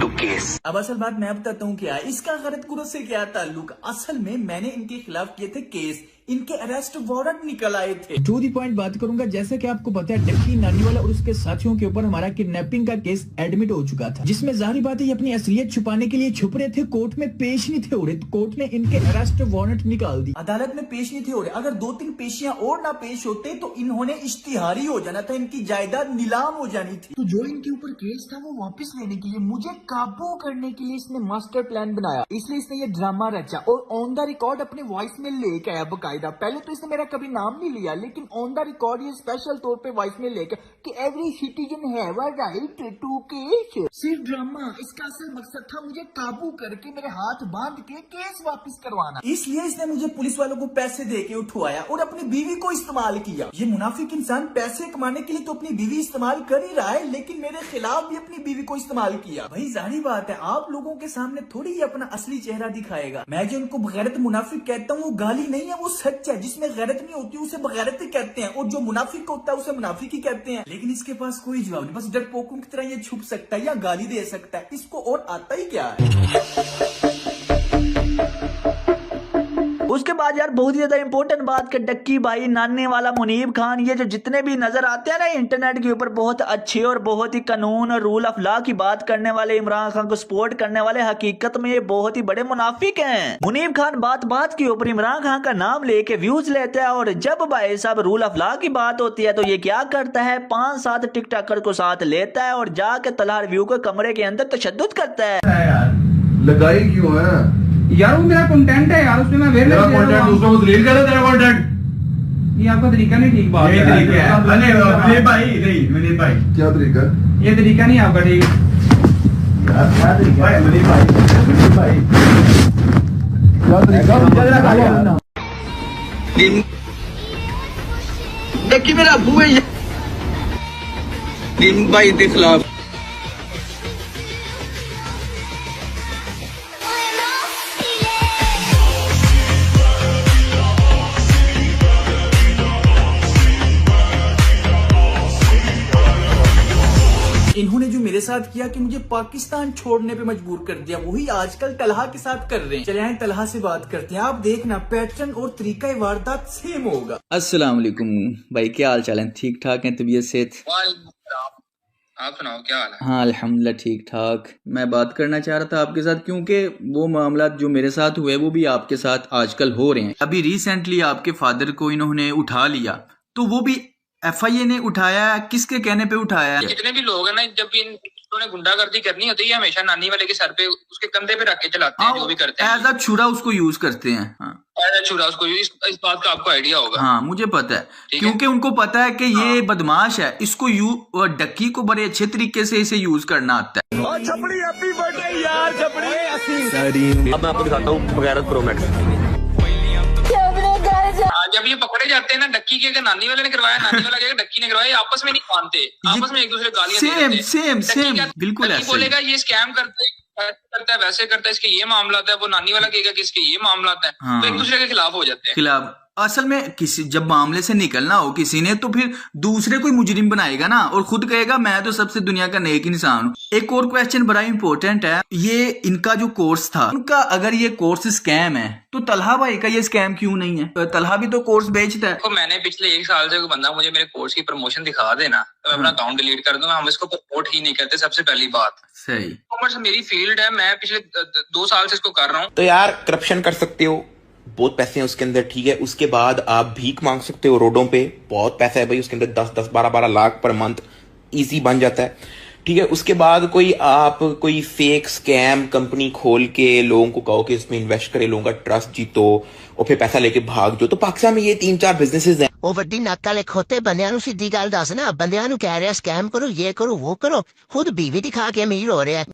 to case. अब असल बात मैं बताता हूँ क्या है, इसका गलत गुरु से क्या ताल्लुक। असल में मैंने इनके खिलाफ किए थे केस, इनके अरेस्ट वारंट निकल आए थे। टू दी पॉइंट बात करूंगा, जैसे कि आपको पता है डक्की नानीवाला और उसके साथियों के ऊपर हमारा किडनैपिंग का केस एडमिट हो चुका था, जिसमें जाहिर बात है ये अपनी असलियत छुपाने के लिए छुप रहे थे, कोर्ट में पेश नहीं थे हो रहे, तो कोर्ट ने इनके अरेस्ट वारंट निकाल दी। अदालत में पेश नहीं थे हो रहे, अगर 2-3 पेशियां और ना पेश होते तो इन्होंने इश्तिहारी हो जाना था, इनकी जायदाद नीलाम हो जानी थी। तो जो इनके ऊपर केस था वो वापस लेने के लिए, मुझे काबू करने के लिए इसने मास्टर प्लान बनाया, इसलिए इसने ये ड्रामा रचा और ऑन द रिकॉर्ड अपने वॉइस में लेके आया बकायदा। पहले तो इसने मेरा कभी नाम नहीं लिया, लेकिन ऑन द रिकॉर्ड ये स्पेशल तौर पे वॉइस में लेकर कि every citizen have a right to case. सिर्फ ड्रामा, इसका असल मकसद था मुझे काबू करके मेरे हाथ बांध के केस वापस करवाना। इसलिए इसने मुझे पुलिस वालों को पैसे दे के उठवाया और अपनी बीवी को इस्तेमाल किया। ये मुनाफिक इंसान पैसे कमाने के लिए तो अपनी बीवी इस्तेमाल कर ही रहा है, लेकिन मेरे खिलाफ भी अपनी बीवी को इस्तेमाल किया। भाई जाहिर बात है आप लोगों के सामने थोड़ी ही अपना असली चेहरा दिखाएगा। मैं जो इनको बगैरत मुनाफिक कहता हूँ वो गाली नहीं है, वो सच है। जिसमें गैरत नहीं होती उसे बगैरत ही कहते हैं, और जो मुनाफिक होता है उसे मुनाफिक ही कहते हैं। लेकिन इसके पास कोई जवाब नहीं, बस डरपोकों की तरह ये छुप सकता है या गाली दे सकता है, इसको और आता ही क्या है। उसके बाद यार बहुत ही ज्यादा इंपॉर्टेंट बात कि डक्की भाई, नानी वाला, मुनीब खान, ये जो जितने भी नजर आते हैं ना इंटरनेट के ऊपर बहुत अच्छे और बहुत ही कानून और रूल ऑफ लॉ की बात करने वाले, इमरान खान को सपोर्ट करने वाले, हकीकत में ये बहुत ही बड़े मुनाफिक हैं। मुनीब खान बात बात के ऊपर इमरान खान का नाम लेके व्यूज लेता है, और जब भाई साहब रूल ऑफ लॉ की बात होती है तो ये क्या करता है, 5-7 टिकटॉकर को साथ लेता है और जाके तलहा रिव्यू के कमरे के अंदर तशद्दुद करता है। लगाई क्यों है यार? वो मेरा कंटेंट है यार, उसमें मैं तेरा कंटेंट दूसरों को दलील कर रहा है, तेरा कंटेंट। ये आपका तरीका नहीं ठीक। बात ये तरीका है मनीब भाई, नहीं मनीब भाई, क्या तरीका? ये तरीका नहीं आपका ठीक यार। क्या तरीका है मनीब भाई? मनीब भाई क्या तरीका? डक्की मेरा अबू है भाई के खिलाफ। इन्होंने जो मेरे साथ किया कि मुझे पाकिस्तान छोड़ने पे मजबूर कर दिया, वही आजकल तलहा के साथ कर रहे हैं। चले आए तलहा से बात करते हैं, आप देखना पैटर्न और तरीका वारदात सेम होगा। अस्सलाम वालेकुम भाई, क्या हाल चाल है? ठीक ठाक है? तबीयत सेहत? आप सुनाओ क्या हाल है? हाँ अल्हम्दुलिल्लाह ठीक ठाक। मैं बात करना चाह रहा था आपके साथ क्योंकि वो मामला जो मेरे साथ हुए वो भी आपके साथ आजकल हो रहे हैं। अभी रिसेंटली आपके फादर को इन्होंने उठा लिया, तो वो भी FIA ने उठाया, किसके कहने पे उठाया? जितने भी लोग हैं ना, जब भी इन्होंने गुंडागर्दी करनी होती है हमेशा नानी वाले के सर पे, उसके कंधे पे रख के चलाते हैं, जो भी करते हैं। एज अ छुरा उसको यूज करते हैं। हाँ। एज अ छुरा उसको, इस बात का आपको आइडिया होगा। हाँ मुझे पता है, क्योंकि उनको पता है कि ये बदमाश है, इसको डक्की को बड़े अच्छे तरीके से इसे यूज करना आता है। छपड़ी हैप्पी बर्थडे यार, छपड़ी। अब मैं आपको दिखाता हूँ बगैरत प्रो मैक्स। जब ये पकड़े जाते हैं ना, डक्की के नानी वाले ने करवाया, नानी वाला के डक्की ने करवाया, आपस में नहीं मानते, आपस में एक दूसरे गालियां दे देते हैं। सेम बिल्कुल ऐसे बोलेगा ये स्कैम करता है, वैसे करता है, इसके ये मामला है, वो नानी वाला कहेगा कि इसके ये मामला है। हाँ। तो एक दूसरे के खिलाफ हो जाते हैं। खिलाफ असल में किसी जब मामले से निकलना हो किसी ने, तो फिर दूसरे कोई मुजरिम बनाएगा ना, और खुद कहेगा मैं तो सबसे दुनिया का नेक इंसान हूँ। एक और क्वेश्चन बड़ा इंपॉर्टेंट है, ये इनका जो कोर्स था, उनका अगर ये कोर्स स्कैम है तो तलहा भाई का ये स्कैम क्यों नहीं है? तलहा भी तो कोर्स बेचता है। तो मैंने पिछले 1 साल से कोई बंदा मुझे मेरे कोर्स की प्रमोशन दिखा देना, तो मैं अपना अकाउंट डिलीट कर दूंगा। हम इसको प्रमोट ही नहीं करते, सबसे पहली बात। सही। कॉमर्स मेरी फील्ड है, मैं पिछले 2 साल से इसको कर रहा हूँ। तो यार करप्शन कर सकते हो, बहुत पैसे हैं उसके अंदर, ठीक है। उसके बाद आप भीख मांग सकते हो रोडों पे, बहुत पैसा है भाई उसके अंदर, 10-10, 12-12 लाख पर मंथ इजी बन जाता है, ठीक है। उसके बाद कोई फेक स्कैम कंपनी खोल के लोगों को कहो कि इसमें इन्वेस्ट करे, लोगों का ट्रस्ट जीतो और फिर पैसा लेके भाग जाओ। तो पाकिस्तान में ये 3-4 बिजनेसेस हैं। ਉਹ ਵੱਡੀ ਨੱਕ ਵਾਲੇ ਖੋਤੇ ਬੰਦਿਆਂ ਨੂੰ ਸਿੱਧੀ ਗੱਲ ਦੱਸ ਨਾ, ਬੰਦਿਆਂ ਨੂੰ ਕਹਿ ਰਿਹਾ ਸਕੈਮ ਕਰੋ, ਇਹ ਕਰੋ, ਉਹ ਕਰੋ, ਖੁਦ ਬੀਵੀ ਦਿਖਾ ਕੇ ਅਮੀਰ ਹੋ ਰਿਹਾ ਹੈ।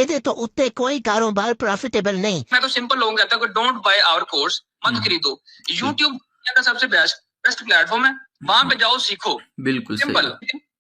ਇਹਦੇ ਤੋਂ ਉੱਤੇ ਕੋਈ ਕਾਰੋਬਾਰ प्रॉफिटेबल नहीं। मैं तो सिंपल लोगों कहता हूँ डोंट बाय आवर कोर्स, मत खरीदो। यूट्यूब का सबसे बेस्ट प्लेटफॉर्म है, वहां पे जाओ, सीखो। बिल्कुल सिंपल।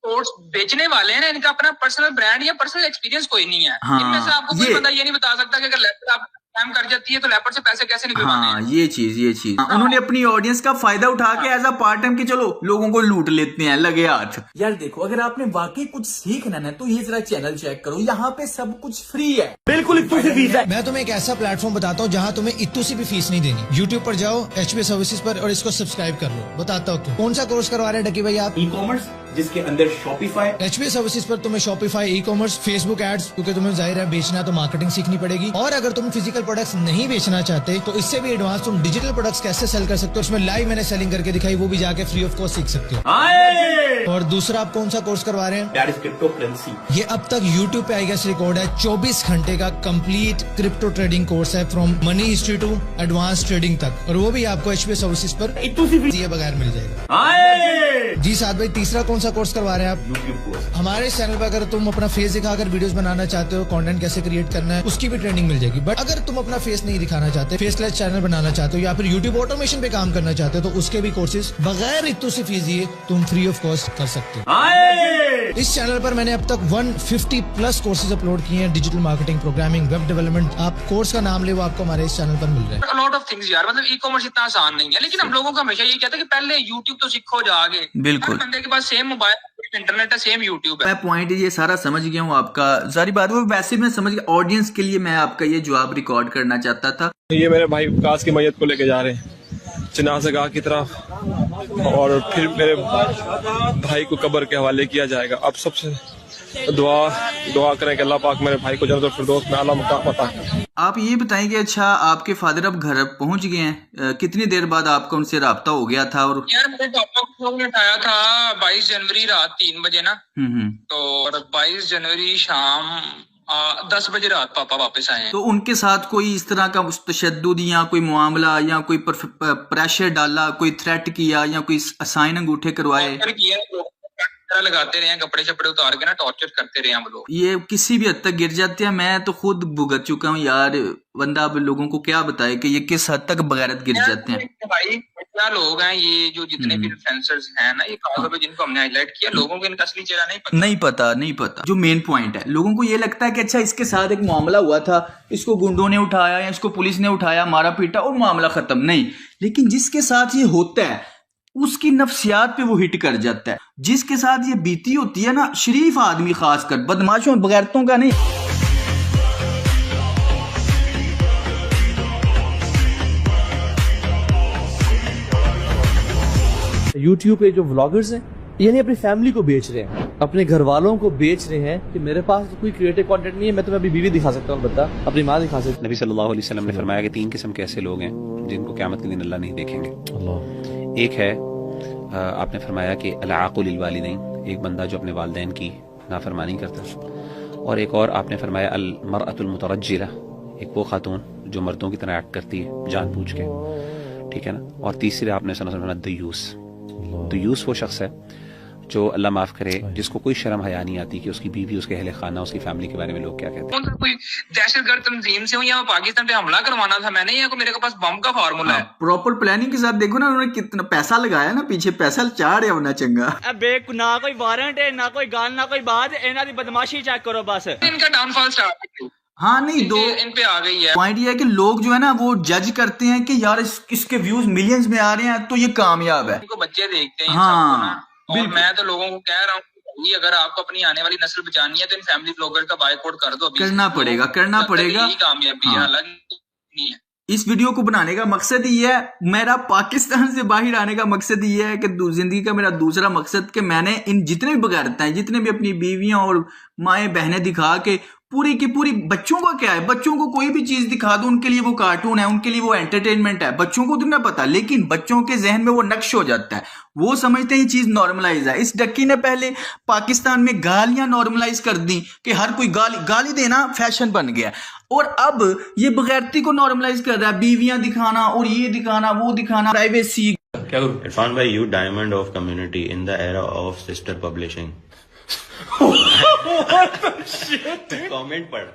कोर्स बेचने वाले हैं, इनका अपना पर्सनल ब्रांड या पर्सनल एक्सपीरियंस कोई नहीं है। हाँ, इनमें से आपको कोई बंदा ये नहीं बता सकता कि अगर लैपटॉप स्कैम कर जाती है तो लेपर्ड से पैसे कैसे निकलवाने हाँ ये चीज उन्होंने अपनी ऑडियंस का फायदा उठा के एज अ पार्ट टाइम कि चलो लोगों को लूट लेते हैं, लगे हाथ। यार देखो, अगर आपने वाकई कुछ सीखना है तो ये जरा चैनल चेक करो, यहाँ पे सब कुछ फ्री है, बिल्कुल इत्तू सी फीस है। मैं तुम्हें एक ऐसा प्लेटफॉर्म बताता हूँ जहाँ तुम्हें इत्तू सी भी फीस नहीं देनी। YouTube पर जाओ HB सर्विसेज पर और इसको सब्सक्राइब कर लो। बताता हूँ कौन सा कोर्स करवा रहे हैं डकी भाई आप? ई-कॉमर्स, जिसके अंदर शॉपिफाई। HB सर्विसेज पर तुम्हें शॉपिफाई, ई-कॉमर्स, फेसबुक एड्स, क्योंकि तुम्हें जाहिर है बेचना तो मार्केटिंग सीखनी पड़ेगी। और अगर तुम फिजिकल प्रोडक्ट्स नहीं बेचना चाहते तो इससे भी एडवांस तुम डिजिटल प्रोडक्ट्स कैसे सेल कर सकते हो, उसमें लाइव मैंने सेलिंग करके दिखाई, वो भी जाके फ्री ऑफ कॉस्ट सीख सकते हो। और दूसरा आप कौन सा कोर्स करवा रहे हैं? Crypto currency. ये अब तक YouTube पे आई गेस रिकॉर्ड है 24 घंटे का कंप्लीट क्रिप्टो ट्रेडिंग कोर्स है, from money history to advance trading तक, और वो भी आपको HB सर्विसेज पर दिए बगैर मिल जाएगा। जी साथ भाई, तीसरा कौन सा कोर्स करवा रहे हैं आप? YouTube course. हमारे चैनल पर अगर तुम अपना फेस दिखाकर वीडियोस बनाना चाहते हो, कंटेंट कैसे क्रिएट करना है, उसकी भी ट्रेनिंग मिल जाएगी। बट अगर तुम अपना फेस नहीं दिखाना चाहते, फेसलेस चैनल बनाना चाहते हो, या फिर YouTube ऑटोमेशन पे काम करना चाहते हो, तो उसके भी कोर्सेज बगैर इतनी सी फीस दिए तुम फ्री ऑफ कॉस्ट कर सकते हो। इस चैनल पर मैंने अब तक 150 प्लस कोर्सेज अपलोड किए हैं, digital marketing, programming, web development. आप कोर्स का नाम ले, वो आपको हमारे इस चैनल पर मिल रहा है। लॉट ऑफ थिंग्स यार, मतलब ई-कॉमर्स इतना आसान नहीं है, लेकिन हम लोगों को हमेशा ये कहते हैं कि पहले YouTube तो सीखो जाके। बिल्कुल, बंदे के पास सेम मोबाइल, इंटरनेट है, सेम YouTube है। मैं पॉइंट ये सारा समझ गया हूँ आपका, सारी बात वो वैसे मैं समझ गया। ऑडियंस के लिए मैं आपका ये जवाब रिकॉर्ड करना चाहता था। ये मेरे भाई विकास की मैयत को लेके जा रहे हैं चिनाज़गाह की तरफ, और फिर मेरे भाई को कब्र के हवाले किया जाएगा। अब सबसे दुआ करें कि अल्लाह पाक मेरे भाई को जन्नतुल फिरदौस में आला मुकाम अता करे। आप ये बताएंगे, अच्छा आपके फादर अब घर पहुंच गए हैं, कितनी देर बाद आपका उनसे राब्ता हो गया था? और यार मेरे पापा को उठाया था 22 जनवरी रात 3 बजे ना, तो 22 जनवरी शाम 10 बजे रात पापा वापस आए हैं। तो उनके साथ कोई इस तरह का तशद्दुद या कोई मामला या कोई प्रेशर डाला, कोई थ्रेट किया या कोई साइन अंगूठे करवाए? लगाते रहे हैं, कपड़े शपड़े उतार के ना टॉर्चर करते रहे हैं वो लोग। ये किसी भी हद तक गिर जाते हैं। मैं तो खुद भुगत चुका हूँ यार, बंदा अब लोगों को क्या बताए कि ये किस हद तक बगैरत गिर जाते हैं। भाई क्या लोग हैं ये जो जितने भी इन्फ्लुएंसर्स हैं ना, ये खासतौर पे जिनको हमने हाईलाइट किया, लोगों को इनका असली चेहरा नहीं पता। जो मेन पॉइंट है, लोगों को ये लगता है कि अच्छा इसके साथ एक मामला हुआ था, इसको गुंडों ने उठाया या इसको पुलिस ने उठाया, मारा पीटा और मामला खत्म। नहीं, लेकिन जिसके साथ ये होता है उसकी नफ्सियात पे वो हिट कर जाता है। जिसके साथ ये बीती होती है ना, शरीफ आदमी खासकर, बदमाशों बगैरतों का नहीं। YouTube पे जो व्लॉगर्स हैं, यानी अपनी फैमिली को बेच रहे हैं, अपने घर वालों को बेच रहे हैं कि मेरे पास तो कोई क्रिएटिव कंटेंट नहीं है, मैं तुम्हें अपनी बीवी दिखा सकता हूँ, बता अपनी माँ दिखा सकता हूँ। नबी सल्लल्लाहु अलैहि वसल्लम ने फरमाया कि 3 किस्म के ऐसे लोग हैं जिनको क़यामत के दिन अल्लाह नहीं देखेंगे। एक है, आपने फरमाया कि अल-आक़ु लिल-वालिदैन, एक बंदा जो अपने वालिदैन की नाफरमानी करता। और एक और आपने फरमाया अल-मरअतुल मुतरज्जिला, एक वो खातून जो मर्दों की तरह एक्ट करती है जानबूझ के, ठीक है ना। और तीसरे आपने फरमाया दयूस। दयूस वो शख्स है जो अल्लाह माफ करे, जिसको कोई शर्म हया नहीं आती कि उसकी बीवी, उसके अहले खाना, उसकी फैमिली के बारे में लोग क्या कहते हैं। कोई दहशतगर्द तंजीम से हूँ या पाकिस्तान पे हमला करवाना था मैंने, या मेरे पास बम का फार्मूला है। प्रॉपर प्लानिंग के साथ देखो ना, उन्होंने कितना पैसा लगाया ना, पीछे पैसा चाड़ है होना चंगा। ना कोई वारंट है, ना कोई गाल, ना कोई बात, इन्हां दी बदमाशी चेक करो बस। इनका डाउनफॉल स्टार्ट हाँ नहीं, दो इन पे आ गई है। पॉइंट ये है कि लोग जो है ना वो जज करते हैं कि यार इसके व्यूज मिलियंस में आ रहे हैं तो ये कामयाब है। इनको बच्चे देखते हैं हाँ, और मैं तो लोगों को कह रहा हूँ, अगर आपको अपनी आने वाली नस्ल बचानी है तो इन फैमिली ब्लॉगर का बायकॉट कर दो। करना पड़ेगा। कामयाबी है, हालांकि नहीं है। इस वीडियो को बनाने का मकसद ये है, मेरा पाकिस्तान से बाहर आने का मकसद ये है कि जिंदगी का मेरा दूसरा मकसद कि मैंने इन जितने भी बगैरता हैं, जितने भी अपनी बीवियां और माएँ बहनें दिखा के पूरी की पूरी, बच्चों का क्या है, बच्चों को कोई भी चीज दिखा दो उनके लिए वो कार्टून है, उनके लिए वो एंटरटेनमेंट है, बच्चों को तो ना पता, लेकिन बच्चों के जहन में वो नक्श हो जाता है, वो समझते हैं ये चीज नॉर्मलाइज है। इस डक्की ने पहले पाकिस्तान में गालियां नॉर्मलाइज कर दी कि हर कोई गाली देना फैशन बन गया, और अब ये बगैरती को नॉर्मलाइज कर रहा है, बीवियां दिखाना और ये दिखाना वो दिखाना, प्राइवेसी। इरफान भाई, you diamond of community in the era of sister publishing. Comment पढ़।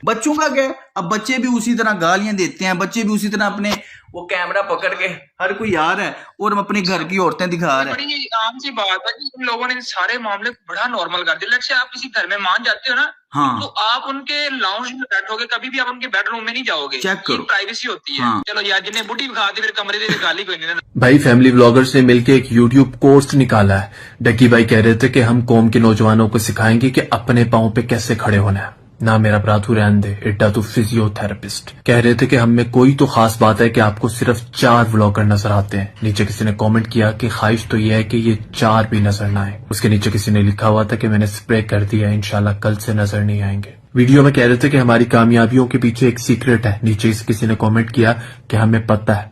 बच्चों का क्या, अब बच्चे भी उसी तरह गालियां देते हैं, बच्चे भी उसी तरह अपने वो कैमरा पकड़ के हर कोई आ रहा है और हम अपने घर की औरतें दिखा रहे हैं। बड़ी आम सी बात है कि इन लोगों ने सारे मामले को बड़ा नॉर्मल कर दिया। लेट्स से आप किसी घर में मान जाते हो ना, हाँ। तो आप उनके लाउंज में बैठोगे, कभी भी आप उनके बेडरूम में नहीं जाओगे, चेक करो, प्राइवेसी होती है। हाँ। चलो यार, जिन्हें बुढ़ी खा दी फिर कमरे दे गाली कोई नहीं। भाई फैमिली व्लॉगर से मिलके एक यूट्यूब कोर्स निकाला है। डक्की भाई कह रहे थे कि हम कौम के नौजवानों को सिखाएंगे कि अपने पांव पे कैसे खड़े होना है। ना मेरा ब्राथू रहन दे, इड्डा तो फिजियोथेरेपिस्ट। कह रहे थे कि हम में कोई तो खास बात है कि आपको सिर्फ 4 व्लॉगर नजर आते हैं। नीचे किसी ने कमेंट किया कि ख्वाहिश तो यह है कि ये 4 भी नजर ना आए। उसके नीचे किसी ने लिखा हुआ था कि मैंने स्प्रे कर दिया, इंशाल्लाह कल से नजर नहीं आएंगे। वीडियो में कह रहे थे कि हमारी कामयाबियों के पीछे एक सीक्रेट है। नीचे किसी ने कॉमेंट किया कि हमें पता है,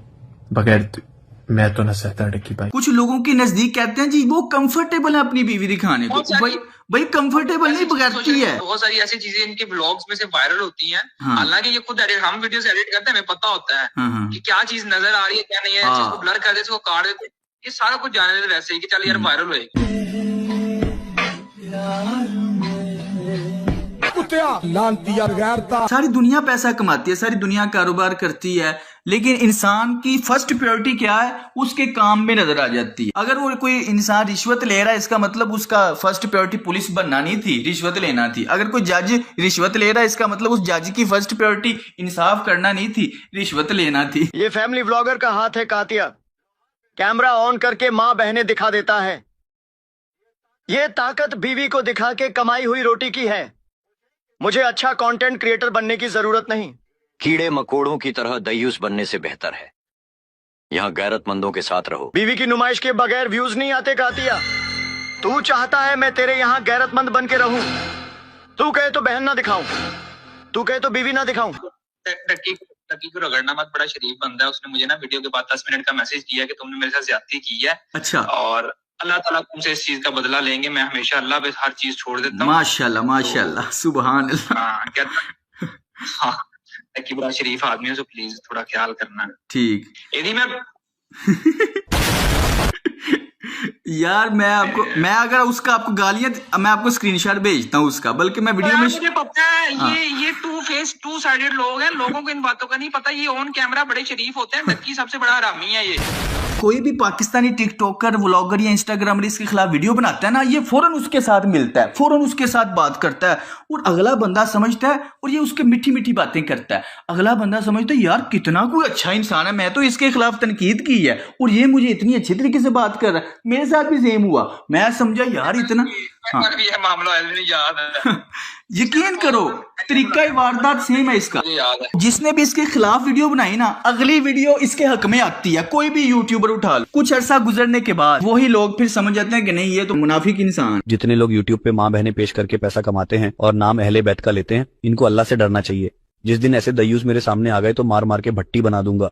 बगैर मैं तो न सहता डक्की भाई। कुछ लोगों के नजदीक कहते हैं जी वो कंफर्टेबल है अपनी बीवी दिखाने को। भाई कंफर्टेबल नहीं, बगैरती है। बहुत सारी ऐसी चीजें इनके ब्लॉग्स में से वायरल होती हैं। हाँ। हालांकि ये खुद एडिट, हम वीडियोस एडिट करते हैं, हमें पता होता है हाँ। कि क्या चीज नजर आ रही है क्या नहीं है। हाँ। इसको ब्लर कर देते, इसको काट देते, ये सारा कुछ जाने देते वैसे ही कि चल यार वायरल होएगी। सारी दुनिया पैसा कमाती है, सारी दुनिया कारोबार करती है, लेकिन इंसान की फर्स्ट प्रायोरिटी क्या है, उसके काम में नजर आ जाती है। अगर वो कोई इंसान रिश्वत ले रहा है, इसका मतलब उसका फर्स्ट प्रायोरिटी पुलिस बनना नहीं थी, रिश्वत लेना थी। अगर कोई जज रिश्वत ले रहा है, इसका मतलब उस जज की फर्स्ट प्रायोरिटी इंसाफ करना नहीं थी, रिश्वत लेना थी। ये फैमिली व्लॉगर का हाथ है कातिया, कैमरा ऑन करके माँ बहनें दिखा देता है। ये ताकत बीवी को दिखा के कमाई हुई रोटी की है। मुझे अच्छा कंटेंट क्रिएटर बनने की जरूरत नहीं। कीड़े मकोड़ों की तरह दयूस बनने से बेहतर है यहाँ गैरतमंदों के साथ रहो। बीवी की नुमाइश के बगैर व्यूज नहीं आते कातिया। तू चाहता है मैं तेरे यहाँ गैरतमंद बन के रहूं। तू कहे तो बहन ना दिखाऊं, तू कहे तो बीवी ना दिखाऊं। टक्की को रगड़ना मत, बड़ा शरीफ बंदा है। उसने मुझे ना वीडियो के बाद 10 मिनट का मैसेज दिया कि तुमने मेरे साथ ज्यादती की है। अच्छा। और अल्लाह ताला तुमसे इस चीज का बदला लेंगे। मैं हमेशा अल्लाह पे हर चीज छोड़ देता हूँ। माशाल्लाह माशाल्लाह, सुभान अल्लाह। हाँ, टक्की बड़ा शरीफ आदमी है, तो प्लीज थोड़ा ख्याल करना। ठीक। यदि मैं यार मैं अगर उसका आपको गालियां, मैं आपको स्क्रीनशॉट भेजता हूँ उसका, बल्कि मैं वीडियो में मुझे पता है। हाँ। ये टू साइडेड लोग हैं, लोगों को इन बातों का नहीं पता। ये ऑन कैमरा बड़े शरीफ होते हैं। टक्की सबसे बड़ा हरामी है। ये कोई भी पाकिस्तानी टिकटॉकर, व्लॉगर या इंस्टाग्रामर इसके खिलाफ वीडियो बनाता है ना, ये फौरन उसके साथ मिलता है, फौरन उसके साथ बात करता है, और अगला बंदा समझता है, और ये उसके मीठी मीठी बातें करता है। अगला बंदा समझता है यार कितना कोई अच्छा इंसान है, मैं तो इसके खिलाफ तनकीद की है और ये मुझे इतनी अच्छी तरीके से बात कर रहा है। मेरे साथ भी सेम हुआ, मैं समझा यार इतना। हाँ। ये मामला याद है। यकीन करो, तरीका वारदात सेम है इसका। जिसने भी इसके खिलाफ वीडियो बनाई ना, अगली वीडियो इसके हक में आती है। कोई भी यूट्यूबर उठा लो, कुछ अरसा गुजरने के बाद वही लोग फिर समझ जाते हैं कि नहीं ये तो मुनाफिक इंसान। जितने लोग यूट्यूब पे माँ बहनें पेश करके पैसा कमाते हैं और नाम अहले बैत का लेते हैं, इनको अल्लाह से डरना चाहिए। जिस दिन ऐसे दयूस मेरे सामने आ गए तो मार मार के भट्टी बना दूंगा।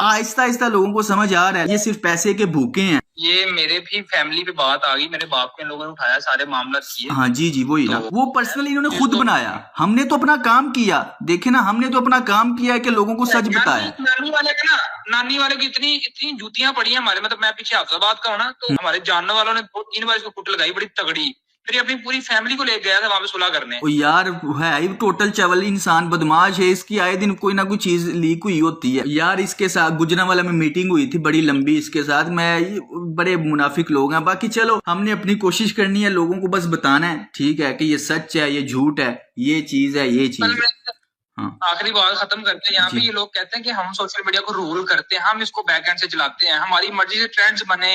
आहिस्ता आहिस्ता लोगों को समझ आ रहा है ये सिर्फ पैसे के भूखे हैं। ये मेरे भी फैमिली पे बात आ गई, मेरे बाप के लोगों ने उठाया, सारे मामला किए। हाँ जी वही ना, वो पर्सनली इन्होंने खुद बनाया। हमने तो अपना काम किया, देखे ना, हमने तो अपना काम किया है कि लोगों को सच बताया। नानी वाले की इतनी जूतियां पड़ी हैं हमारे, मतलब मैं पीछे हाफजाबाद का हूँ ना, तो हमारे जानने वालों ने 2-3 बार इसको कुट लगाई बड़ी तगड़ी। फिर अपनी पूरी फैमिली को ले गया था वहां पे सुलह करने। ओ यार है टोटल चवल इंसान, बदमाश है। इसकी आए दिन कोई ना कोई चीज लीक हुई होती है यार। इसके साथ गुजरांवाला में मीटिंग हुई थी बड़ी लंबी इसके साथ, मैं बड़े मुनाफिक लोग हैं। बाकी चलो, हमने अपनी कोशिश करनी है, लोगों को बस बताना है, ठीक है, कि ये सच है, ये झूठ है, ये चीज है, ये चीज है। हाँ। आखिरी बात खत्म करते हैं। यहाँ पे ये लोग कहते हैं कि हम सोशल मीडिया को रूल करते हैं, हम इसको बैकएंड से चलाते हैं, हमारी मर्जी से ट्रेंड्स बने,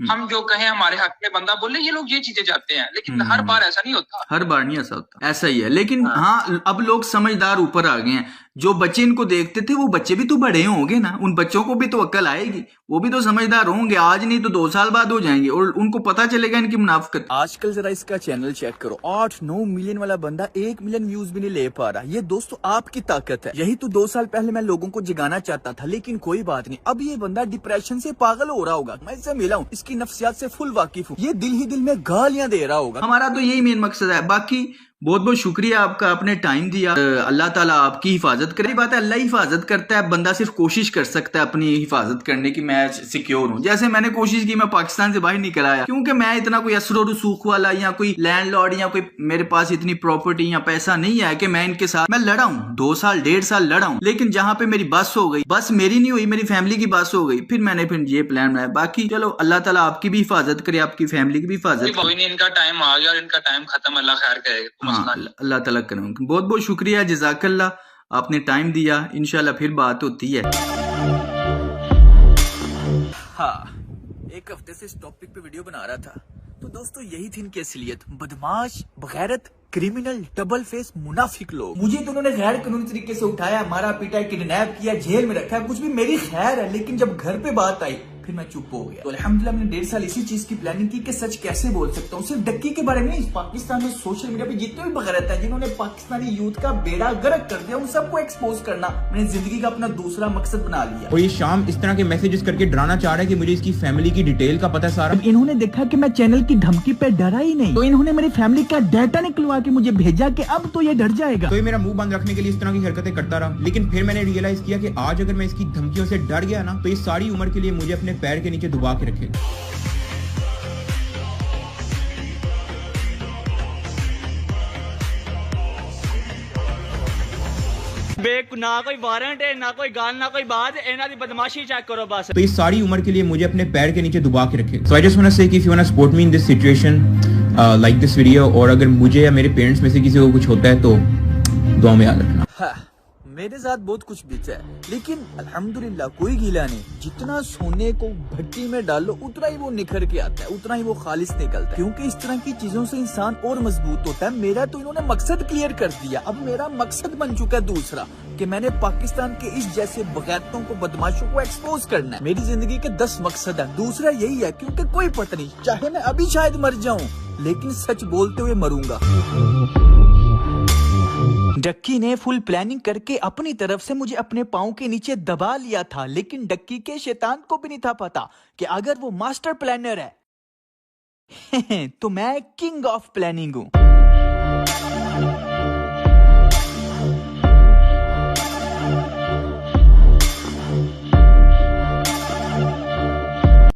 हम जो कहें हमारे हक में बंदा बोले, ये लोग ये चीजें चाहते हैं। लेकिन हर बार ऐसा नहीं होता, हर बार नहीं ऐसा होता, ऐसा ही है। लेकिन हाँ, अब लोग समझदार ऊपर आ गए हैं। जो बच्चे इनको देखते थे वो बच्चे भी तो बड़े होंगे ना, उन बच्चों को भी तो अक्ल आएगी, वो भी तो समझदार होंगे। आज नहीं तो 2 साल बाद हो जाएंगे और उनको पता चलेगा इनकी मुनाफिकत। आजकल जरा इसका चैनल चेक करो, 8-9 मिलियन वाला बंदा 1 मिलियन व्यूज भी नहीं ले पा रहा। ये दोस्तों आपकी ताकत है। यही तो 2 साल पहले मैं लोगों को जगाना चाहता था, लेकिन कोई बात नहीं, अब ये बंदा डिप्रेशन से पागल हो रहा होगा। मैं इससे मिला हूँ, इसकी नफ्सियात से फुल वाकिफ हूँ। ये दिल ही दिल में गालियां दे रहा होगा। हमारा तो यही मेन मकसद है। बाकी बहुत बहुत शुक्रिया आपका, आपने टाइम दिया। अल्लाह ताला आपकी हिफाजत करे। बात है, अल्लाह हिफाजत करता है, बंदा सिर्फ कोशिश कर सकता है अपनी हिफाजत करने की। मैं सिक्योर हूँ, जैसे मैंने कोशिश की, मैं पाकिस्तान से बाहर निकल आया, क्योंकि मैं इतना कोई असर रसूख वाला या कोई लैंडलॉर्ड या कोई मेरे पास इतनी प्रॉपर्टी या पैसा नहीं है कि मैं इनके साथ मैं लड़ा हूँ। 2 साल 1.5 साल लड़ा हूँ, लेकिन जहाँ पे मेरी बस हो गई, बस मेरी नहीं हुई, मेरी फैमिली की बस हो गई, फिर मैंने ये प्लान बनाया। बाकी चलो अल्लाह ताला आपकी भी हिफाजत करे, आपकी फैमिली की भी हिफाजत। कोई नहीं, इनका टाइम आ गया और इनका टाइम खत्म, अल्लाह खैर करेगा। हाँ, अल्लाह ताला करे। बहुत बहुत शुक्रिया, जज़ाकल्लाह, आपने टाइम दिया। इंशाल्लाह फिर बात होती है। हाँ, एक हफ्ते से इस टॉपिक पे वीडियो बना रहा था, तो दोस्तों यही थी इनकी असलियत। बदमाश, बगैरत, क्रिमिनल, डबल फेस, मुनाफिक लोग। मुझे तो उन्होंने गैर कानूनी तरीके से उठाया, मारा पीटा, किडनैप किया, जेल में रखा, कुछ भी मेरी खैर है, लेकिन जब घर पे बात आई फिर मैं चुप हो गया। तो अल्हम्दुलिल्लाह मैंने 1.5 साल इसी चीज की प्लानिंग की कि सच कैसे बोल सकता हूँ। सिर्फ डक्की के बारे में नहीं, पाकिस्तान में सोशल मीडिया पे जितने भी बगैरत है जिन्होंने पाकिस्तानी यूथ का बेड़ा गर्क कर दिया, उन सबको एक्सपोज करना मैंने जिंदगी का अपना दूसरा मकसद बना लिया। और ये शाम इस तरह के मैसेजेस करके डराना चाह रहा है कि मुझे इसकी फैमिली की डिटेल का पता सारा। इन्होंने देखा कि मैं चैनल की धमकी पे डरा ही नहीं, तो इन्होंने मेरी फैमिली का डाटा निकलवा के मुझे भेजा कि अब तो ये डर जाएगा। तो ये मेरा मुंह बंद रखने के लिए इस तरह की हरकतें करता रहा, लेकिन फिर मैंने रियलाइज किया कि आज अगर मैं इसकी धमकियों से डर गया ना, तो ये सारी उम्र के लिए मुझे अपने पैर के नीचे दबा के रखेगा। ना कोई वारंट है, ना कोई गाल, ना कोई बात, इन्हां दी बदमाशी चेक करो बस। तो ये सारी उम्र के लिए मुझे अपने पैर के नीचे दबा के रखे। So I just want to say कि if you want to support me in this situation, like this video, और अगर मुझे या मेरे पेरेंट्स में से किसी को कुछ होता है तो दुआ में याद रखना। हाँ, मेरे साथ बहुत कुछ बीता है, लेकिन अल्हम्दुलिल्लाह कोई गीला नहीं। जितना सोने को भट्टी में डालो उतना ही वो निखर के आता है, उतना ही वो खालिस निकलता है, क्योंकि इस तरह की चीजों से इंसान और मजबूत होता है। मेरा तो इन्होंने मकसद क्लियर कर दिया। अब मेरा मकसद बन चुका है दूसरा, कि मैंने पाकिस्तान के इस जैसे बगैरतों को, बदमाशों को एक्सपोज करना है। मेरी जिंदगी के 10 मकसद है, दूसरा यही है, क्योंकि कोई पता नहीं, चाहे मैं अभी शायद मर जाऊं, लेकिन सच बोलते हुए मरूंगा। डक्की ने फुल प्लानिंग करके अपनी तरफ से मुझे अपने पाँव के नीचे दबा लिया था, लेकिन डक्की के शैतान को भी नहीं था पता कि अगर वो मास्टर प्लानर है तो मैं किंग ऑफ प्लानिंग हूँ।